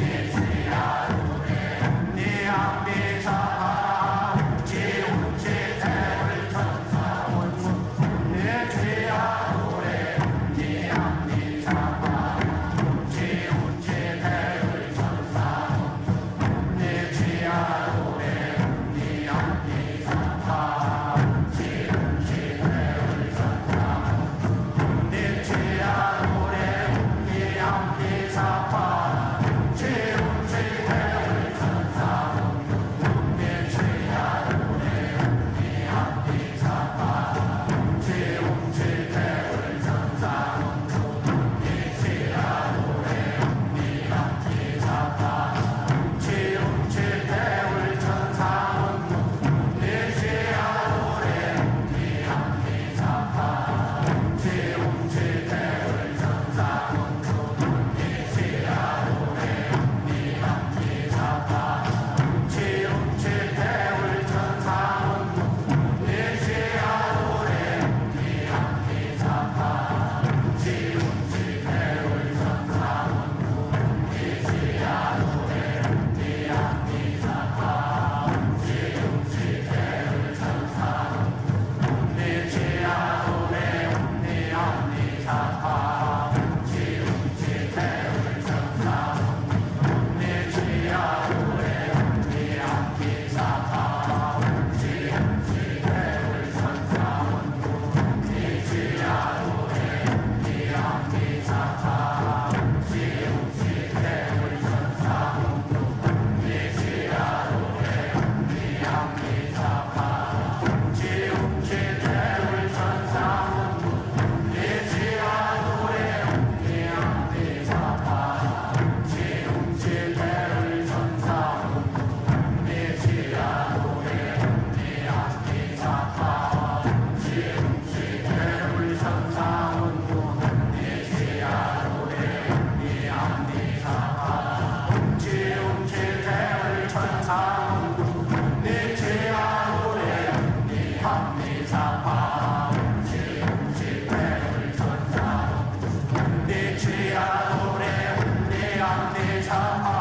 ум니함니사파 지움치 태울 천상원군 ум니지야 노래 ум니함니사파 지움치 태울 천상원군 ум니지야 노래 ум니함니사파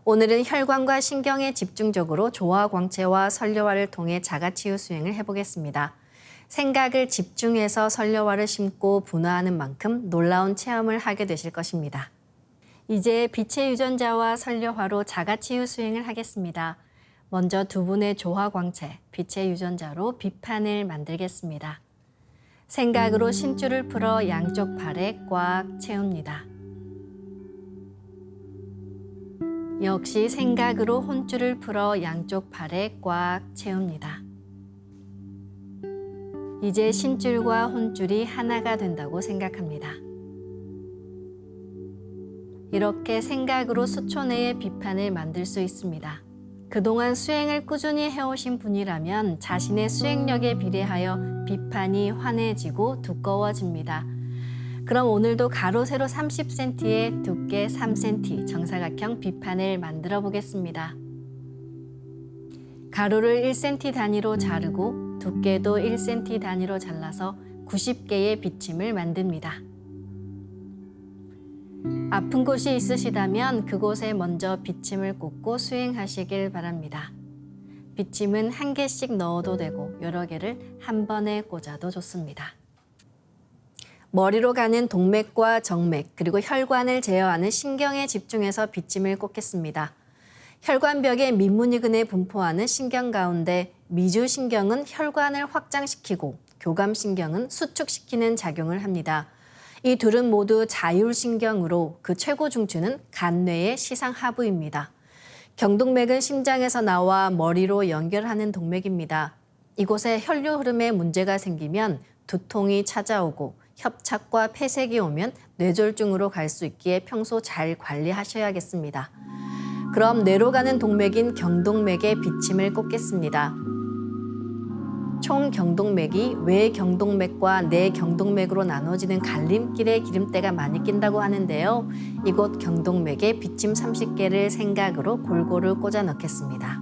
오늘은 혈관과 신경에 집중적으로 조화광채와 설료화를 통해 자가치유 수행을 해보겠습니다. 생각을 집중해서 설료화를 심고 분화하는 만큼 놀라운 체험을 하게 되실 것입니다. 이제 빛의 유전자와 설료화로 자가치유 수행을 하겠습니다. 먼저 두 분의 조화광채, 빛의 유전자로 빛판을 만들겠습니다. 생각으로 신줄을 풀어 양쪽 팔에 꽉 채웁니다. 역시 생각으로 혼줄을 풀어 양쪽 팔에 꽉 채웁니다. 이제 신줄과 혼줄이 하나가 된다고 생각합니다. 이렇게 생각으로 수초 내에 빛판을 만들 수 있습니다. 그동안 수행을 꾸준히 해오신 분이라면 자신의 수행력에 비례하여 빛판이 환해지고 두꺼워집니다. 그럼 오늘도 가로 세로 30cm에 두께 3cm 정사각형 빛판을 만들어 보겠습니다. 가로를 1cm 단위로 자르고 두께도 1cm 단위로 잘라서 90개의 비침을 만듭니다. 아픈 곳이 있으시다면 그곳에 먼저 비침을 꽂고 수행하시길 바랍니다. 비침은 한 개씩 넣어도 되고 여러 개를 한 번에 꽂아도 좋습니다. 머리로 가는 동맥과 정맥 그리고 혈관을 제어하는 신경에 집중해서 비침을 꽂겠습니다. 혈관벽에 민문이근에 분포하는 신경 가운데 미주신경은 혈관을 확장시키고 교감신경은 수축시키는 작용을 합니다. 이 둘은 모두 자율신경으로 그 최고 중추는 간뇌의 시상하부입니다. 경동맥은 심장에서 나와 머리로 연결하는 동맥입니다. 이곳에 혈류 흐름에 문제가 생기면 두통이 찾아오고 협착과 폐색이 오면 뇌졸중으로 갈 수 있기에 평소 잘 관리하셔야겠습니다. 그럼 뇌로 가는 동맥인 경동맥에 비침을 꽂겠습니다. 총 경동맥이 외 경동맥과 내 경동맥으로 나눠지는 갈림길에 기름때가 많이 낀다고 하는데요. 이곳 경동맥에 비침 30개를 생각으로 골고루 꽂아 넣겠습니다.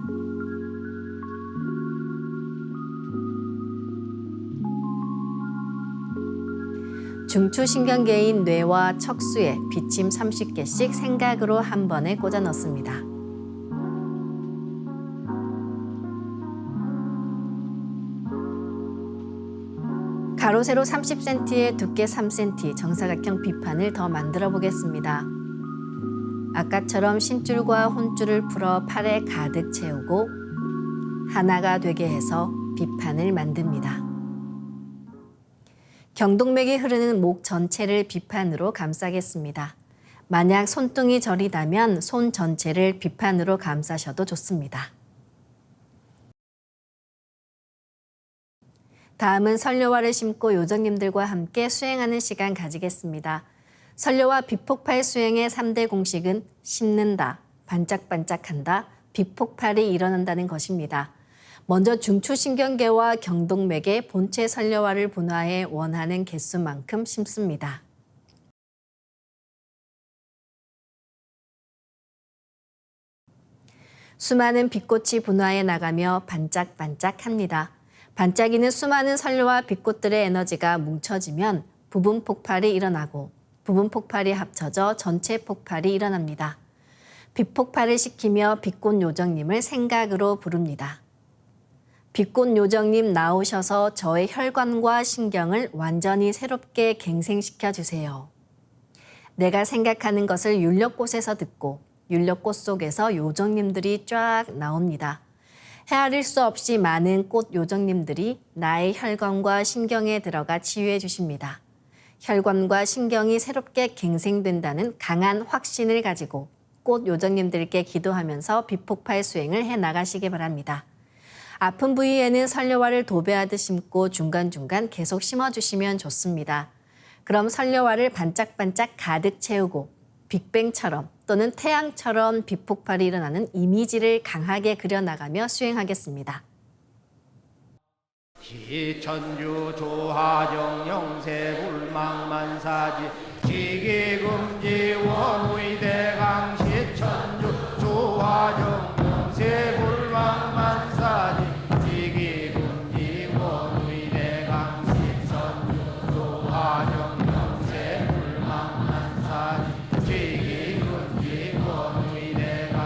중추신경계인 뇌와 척수에 비침 30개씩 생각으로 한 번에 꽂아 넣습니다. 가로 세로 30cm에 두께 3cm 정사각형 빛판을 더 만들어 보겠습니다. 아까처럼 신줄과 혼줄을 풀어 팔에 가득 채우고 하나가 되게 해서 빛판을 만듭니다. 경동맥이 흐르는 목 전체를 빛판으로 감싸겠습니다. 만약 손등이 저리다면 손 전체를 빛판으로 감싸셔도 좋습니다. 다음은 설료화를 심고 요정님들과 함께 수행하는 시간 가지겠습니다. 설료화 빛폭발 수행의 3대 공식은 심는다, 반짝반짝한다, 빛폭발이 일어난다는 것입니다. 먼저 중추신경계와 경동맥의 본체 설료화를 분화해 원하는 개수만큼 심습니다. 수많은 빛꽃이 분화해 나가며 반짝반짝합니다. 반짝이는 수많은 설료와 빛꽃들의 에너지가 뭉쳐지면 부분 폭발이 일어나고 부분 폭발이 합쳐져 전체 폭발이 일어납니다. 빛폭발을 시키며 빛꽃 요정님을 생각으로 부릅니다. 빛꽃 요정님 나오셔서 저의 혈관과 신경을 완전히 새롭게 갱생시켜 주세요. 내가 생각하는 것을 윤력꽃에서 듣고 윤력꽃 속에서 요정님들이 쫙 나옵니다. 헤아릴 수 없이 많은 꽃 요정님들이 나의 혈관과 신경에 들어가 치유해 주십니다. 혈관과 신경이 새롭게 갱생된다는 강한 확신을 가지고 꽃 요정님들께 기도하면서 빛폭발 수행을 해 나가시기 바랍니다. 아픈 부위에는 설료화를 도배하듯 심고 중간중간 계속 심어주시면 좋습니다. 그럼 설료화를 반짝반짝 가득 채우고 빅뱅처럼 또는 태양처럼 빛폭발이 일어나는 이미지를 강하게 그려나가며 수행하겠습니다. 기천주 조하정 영세불망만사지 지기금지 원의대강 시천주 조하정 영세불망만사지 지기금지 원의대강 시천주 조하정 영세불망만사지 지기금지 원의대강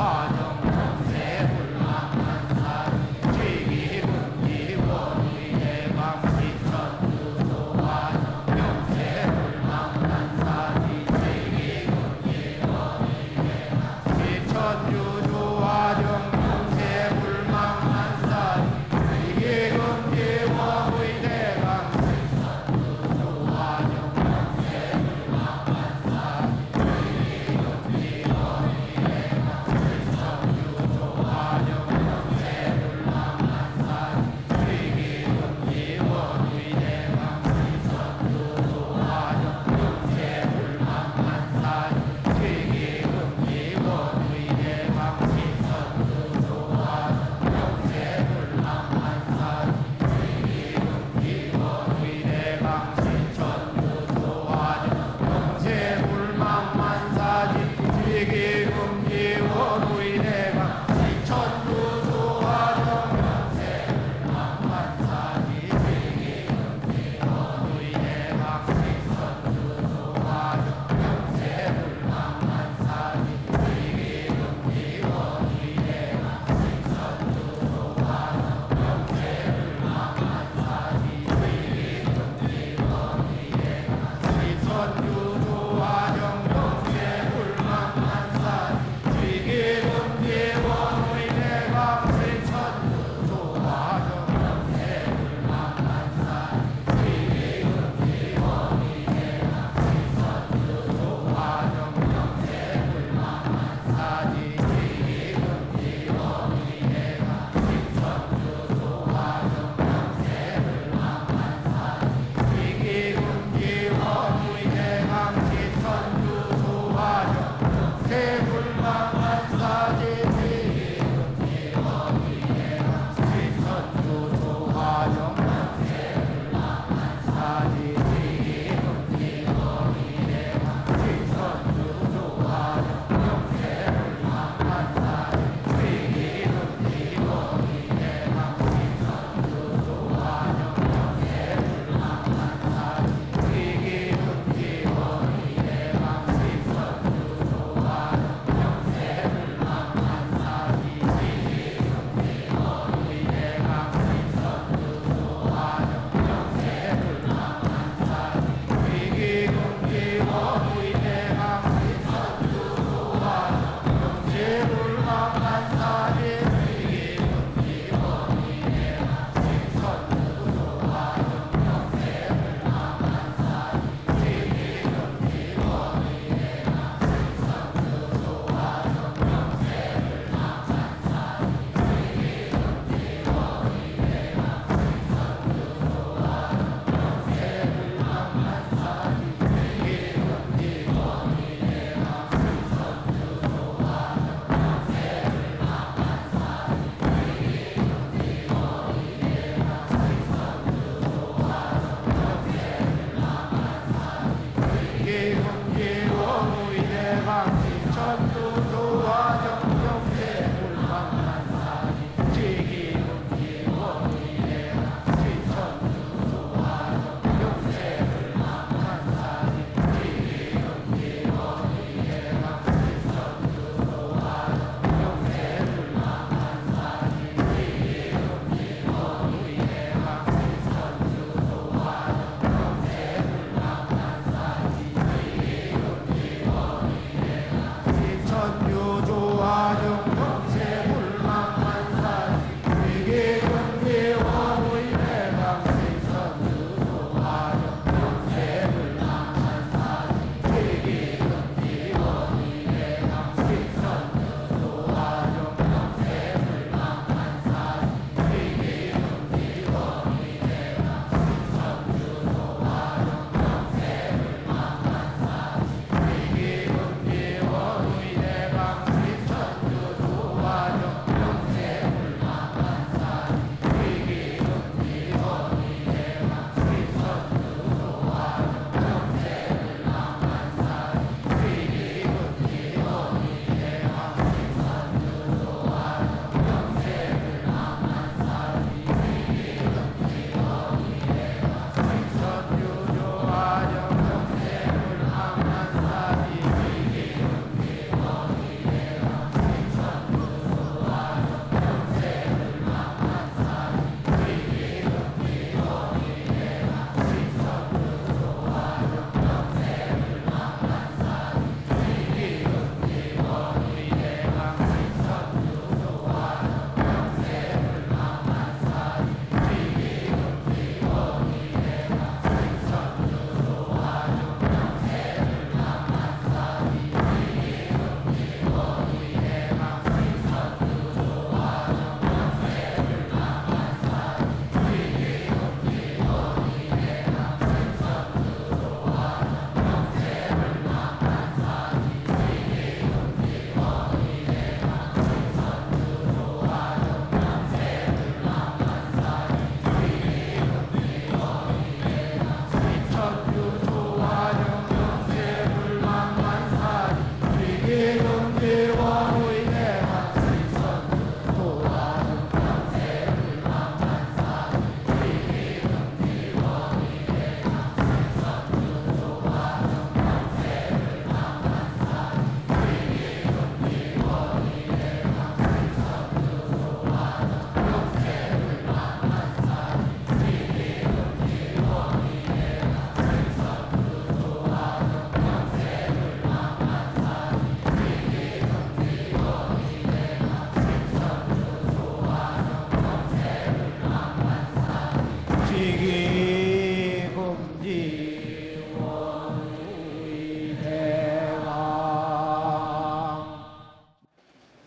화정 명세 불망만사 지기군지 원의 대강 시천주소 화정 명세 불망만사 지기군지 원의 대강 시천주소 화정 명세 불망만사 지기군지 원의 대강 시천주소 화정 명세 불망만사 지기군지 원의 대강 시천주소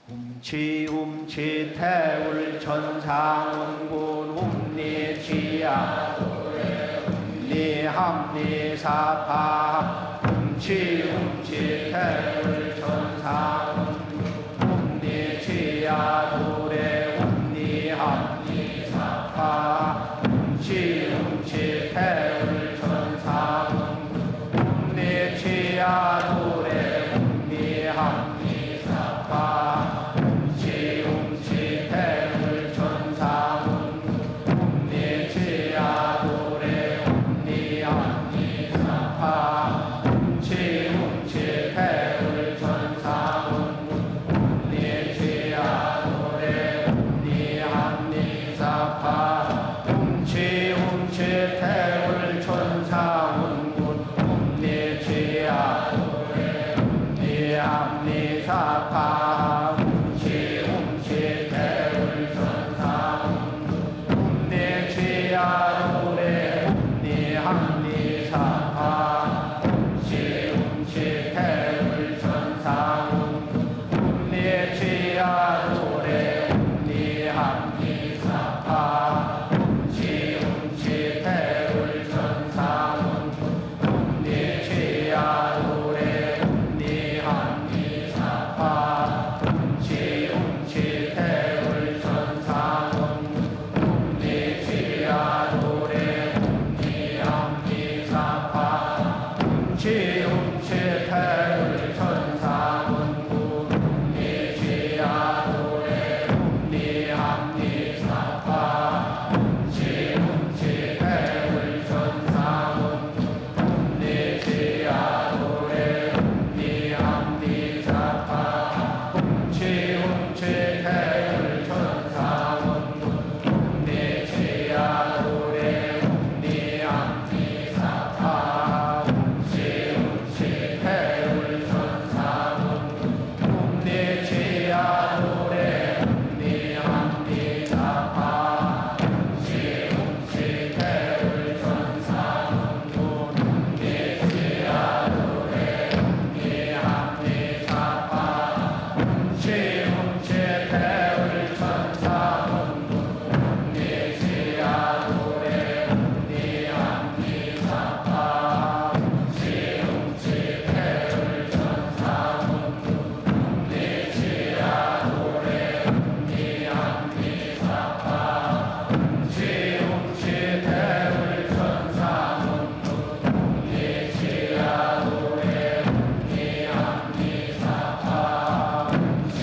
훔치 태울 천상원군 훔리지야 훔리합리사파 훔치 태울 천상원군 훔리지야 도래 훔리합리사파 훔치 태울 천상원군 훔리지야 도래 훔리합리사파 훔치 태울 천상원 훔리지야 도래 훔리합리사파 훔치 태울 천상원 훔리지야 도래 훔리합리사파 훔치 태울 천상원 훔리지야 도래 훔리합리사파 훔치 태울 천상원 훔리지야 도래 훔리합리사파 훔치 태울 천상원 훔리지야 도래 훔리합리사파 훔치 태울 천상원 훔리지야 도래 훔리합리사파 훔치 태울 천상원 훔리지야 도래 훔리합리사파 훔치 태울 천상원 훔리지야 도래 훔리합리사파 훔치 태울 천상원 훔리지야 도래 훔리합리사파 훔치 태울 천상원 훔리지야 도래 훔리합리사파 훔치 태울 천상원 훔리지야 도래 훔리합리사파 훔치 태울 천상원 훔리지야 도래 훔리합리사파 훔치 태울 천상원 훔리지야 도래 훔리합리사파 훔치 태울 천상원 훔리지야 도래 훔리합리사파 훔치 태울 천상원 훔리지야 도래 훔리합리사파 훔치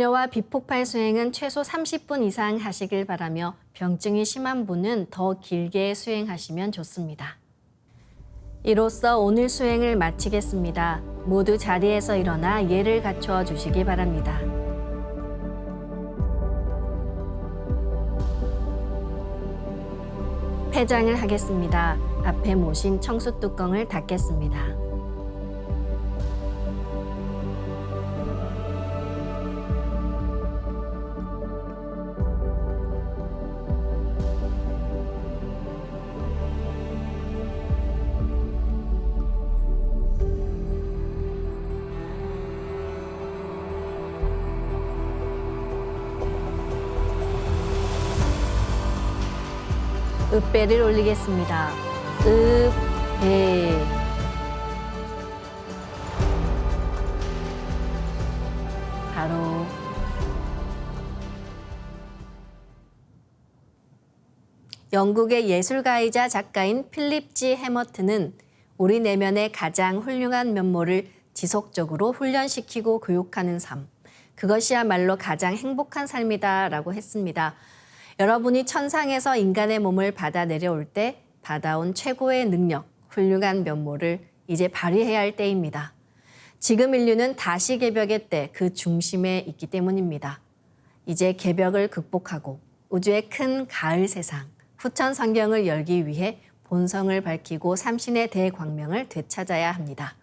연료와 비폭발 수행은 최소 30분 이상 하시길 바라며 병증이 심한 분은 더 길게 수행하시면 좋습니다. 이로써 오늘 수행을 마치겠습니다. 모두 자리에서 일어나 예를 갖추어 주시기 바랍니다. 폐장을 하겠습니다. 앞에 모신 청수 뚜껑을 닫겠습니다. 읍배를 올리겠습니다. 읍배. 바로 영국의 예술가이자 작가인 필립 G. 해머트는 우리 내면의 가장 훌륭한 면모를 지속적으로 훈련시키고 교육하는 삶, 그것이야말로 가장 행복한 삶이다라고 했습니다. 여러분이 천상에서 인간의 몸을 받아 내려올 때 받아온 최고의 능력, 훌륭한 면모를 이제 발휘해야 할 때입니다. 지금 인류는 다시 개벽의 때 그 중심에 있기 때문입니다. 이제 개벽을 극복하고 우주의 큰 가을 세상, 후천 성경을 열기 위해 본성을 밝히고 삼신의 대광명을 되찾아야 합니다.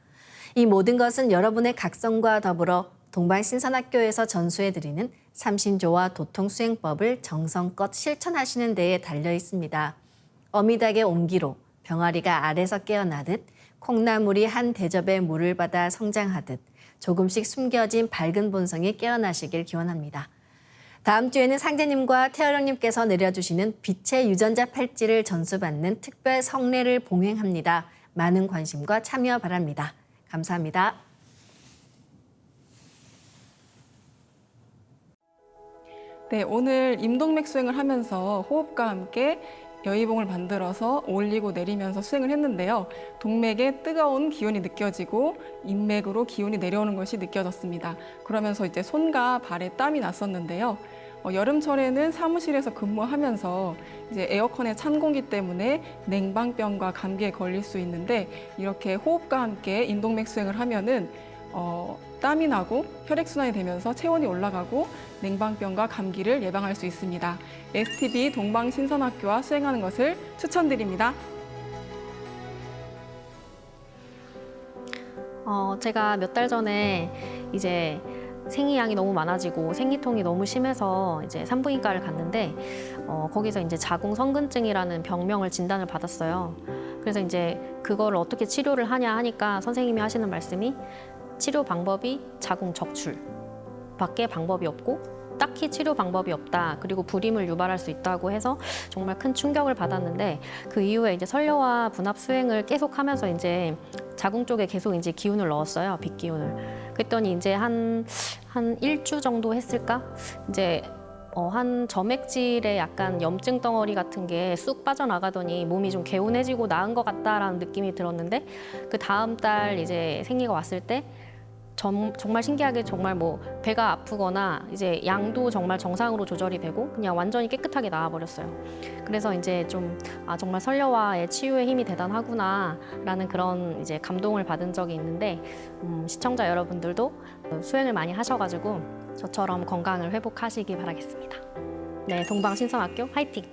이 모든 것은 여러분의 각성과 더불어 동방신선학교에서 전수해드리는 삼신조와 도통수행법을 정성껏 실천하시는 데에 달려 있습니다. 어미닭의 온기로 병아리가 알에서 깨어나듯 콩나물이 한 대접에 물을 받아 성장하듯 조금씩 숨겨진 밝은 본성이 깨어나시길 기원합니다. 다음 주에는 상제님과 태어령님께서 내려주시는 빛의 유전자 팔찌를 전수받는 특별 성례를 봉행합니다. 많은 관심과 참여 바랍니다. 감사합니다. 네, 오늘 임동맥 수행을 하면서 호흡과 함께 여의봉을 만들어서 올리고 내리면서 수행을 했는데요. 동맥에 뜨거운 기운이 느껴지고 인맥으로 기운이 내려오는 것이 느껴졌습니다. 그러면서 이제 손과 발에 땀이 났었는데요. 여름철에는 사무실에서 근무하면서 이제 에어컨의 찬 공기 때문에 냉방병과 감기에 걸릴 수 있는데 이렇게 호흡과 함께 인동맥 수행을 하면은 땀이 나고 혈액순환이 되면서 체온이 올라가고 냉방병과 감기를 예방할 수 있습니다. STB 동방신선학교와 수행하는 것을 추천드립니다. 제가 몇 달 전에 이제 생리양이 너무 많아지고 생리통이 너무 심해서 이제 산부인과를 갔는데 거기서 이제 자궁성근증이라는 병명을 진단을 받았어요. 그래서 이제 그걸 어떻게 치료를 하냐 하니까 선생님이 하시는 말씀이 치료 방법이 자궁 적출 밖에 방법이 없고 딱히 치료 방법이 없다. 그리고 불임을 유발할 수 있다고 해서 정말 큰 충격을 받았는데 그 이후에 이제 설려와 분합 수행을 계속하면서 이제 자궁 쪽에 계속 이제 기운을 넣었어요. 빗기운을. 그랬더니 이제 한 1주 정도 했을까? 이제 한 점액질에 약간 염증 덩어리 같은 게 쑥 빠져나가더니 몸이 좀 개운해지고 나은 것 같다라는 느낌이 들었는데 그 다음 달 이제 생리가 왔을 때 정말 신기하게 정말 뭐 배가 아프거나 이제 양도 정말 정상으로 조절이 되고 그냥 완전히 깨끗하게 나와버렸어요. 그래서 이제 좀 정말 설려와의 치유의 힘이 대단하구나라는 그런 이제 감동을 받은 적이 있는데 시청자 여러분들도 수행을 많이 하셔가지고 저처럼 건강을 회복하시기 바라겠습니다. 네, 동방신선학교 화이팅!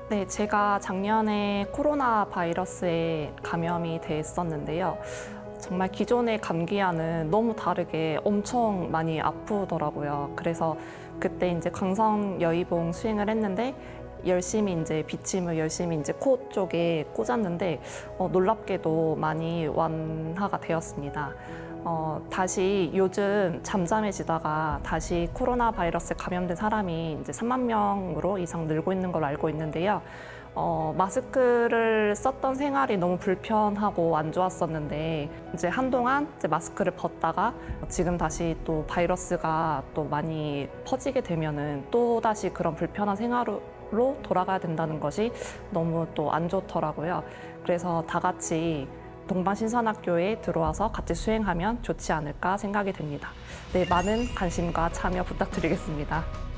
네, 제가 작년에 코로나 바이러스에 감염이 됐었는데요. 정말 기존의 감기와는 너무 다르게 엄청 많이 아프더라고요. 그래서 그때 이제 광선 여의봉 수행을 했는데 열심히 이제 비침을 열심히 이제 코 쪽에 꽂았는데 놀랍게도 많이 완화가 되었습니다. 다시 요즘 잠잠해지다가 다시 코로나 바이러스에 감염된 사람이 이제 3만 명으로 이상 늘고 있는 걸로 알고 있는데요. 마스크를 썼던 생활이 너무 불편하고 안 좋았었는데 이제 한동안 이제 마스크를 벗다가 지금 다시 또 바이러스가 또 많이 퍼지게 되면은 또 다시 그런 불편한 생활로 돌아가야 된다는 것이 너무 또 안 좋더라고요. 그래서 다 같이 동방신선학교에 들어와서 같이 수행하면 좋지 않을까 생각이 됩니다. 네, 많은 관심과 참여 부탁드리겠습니다.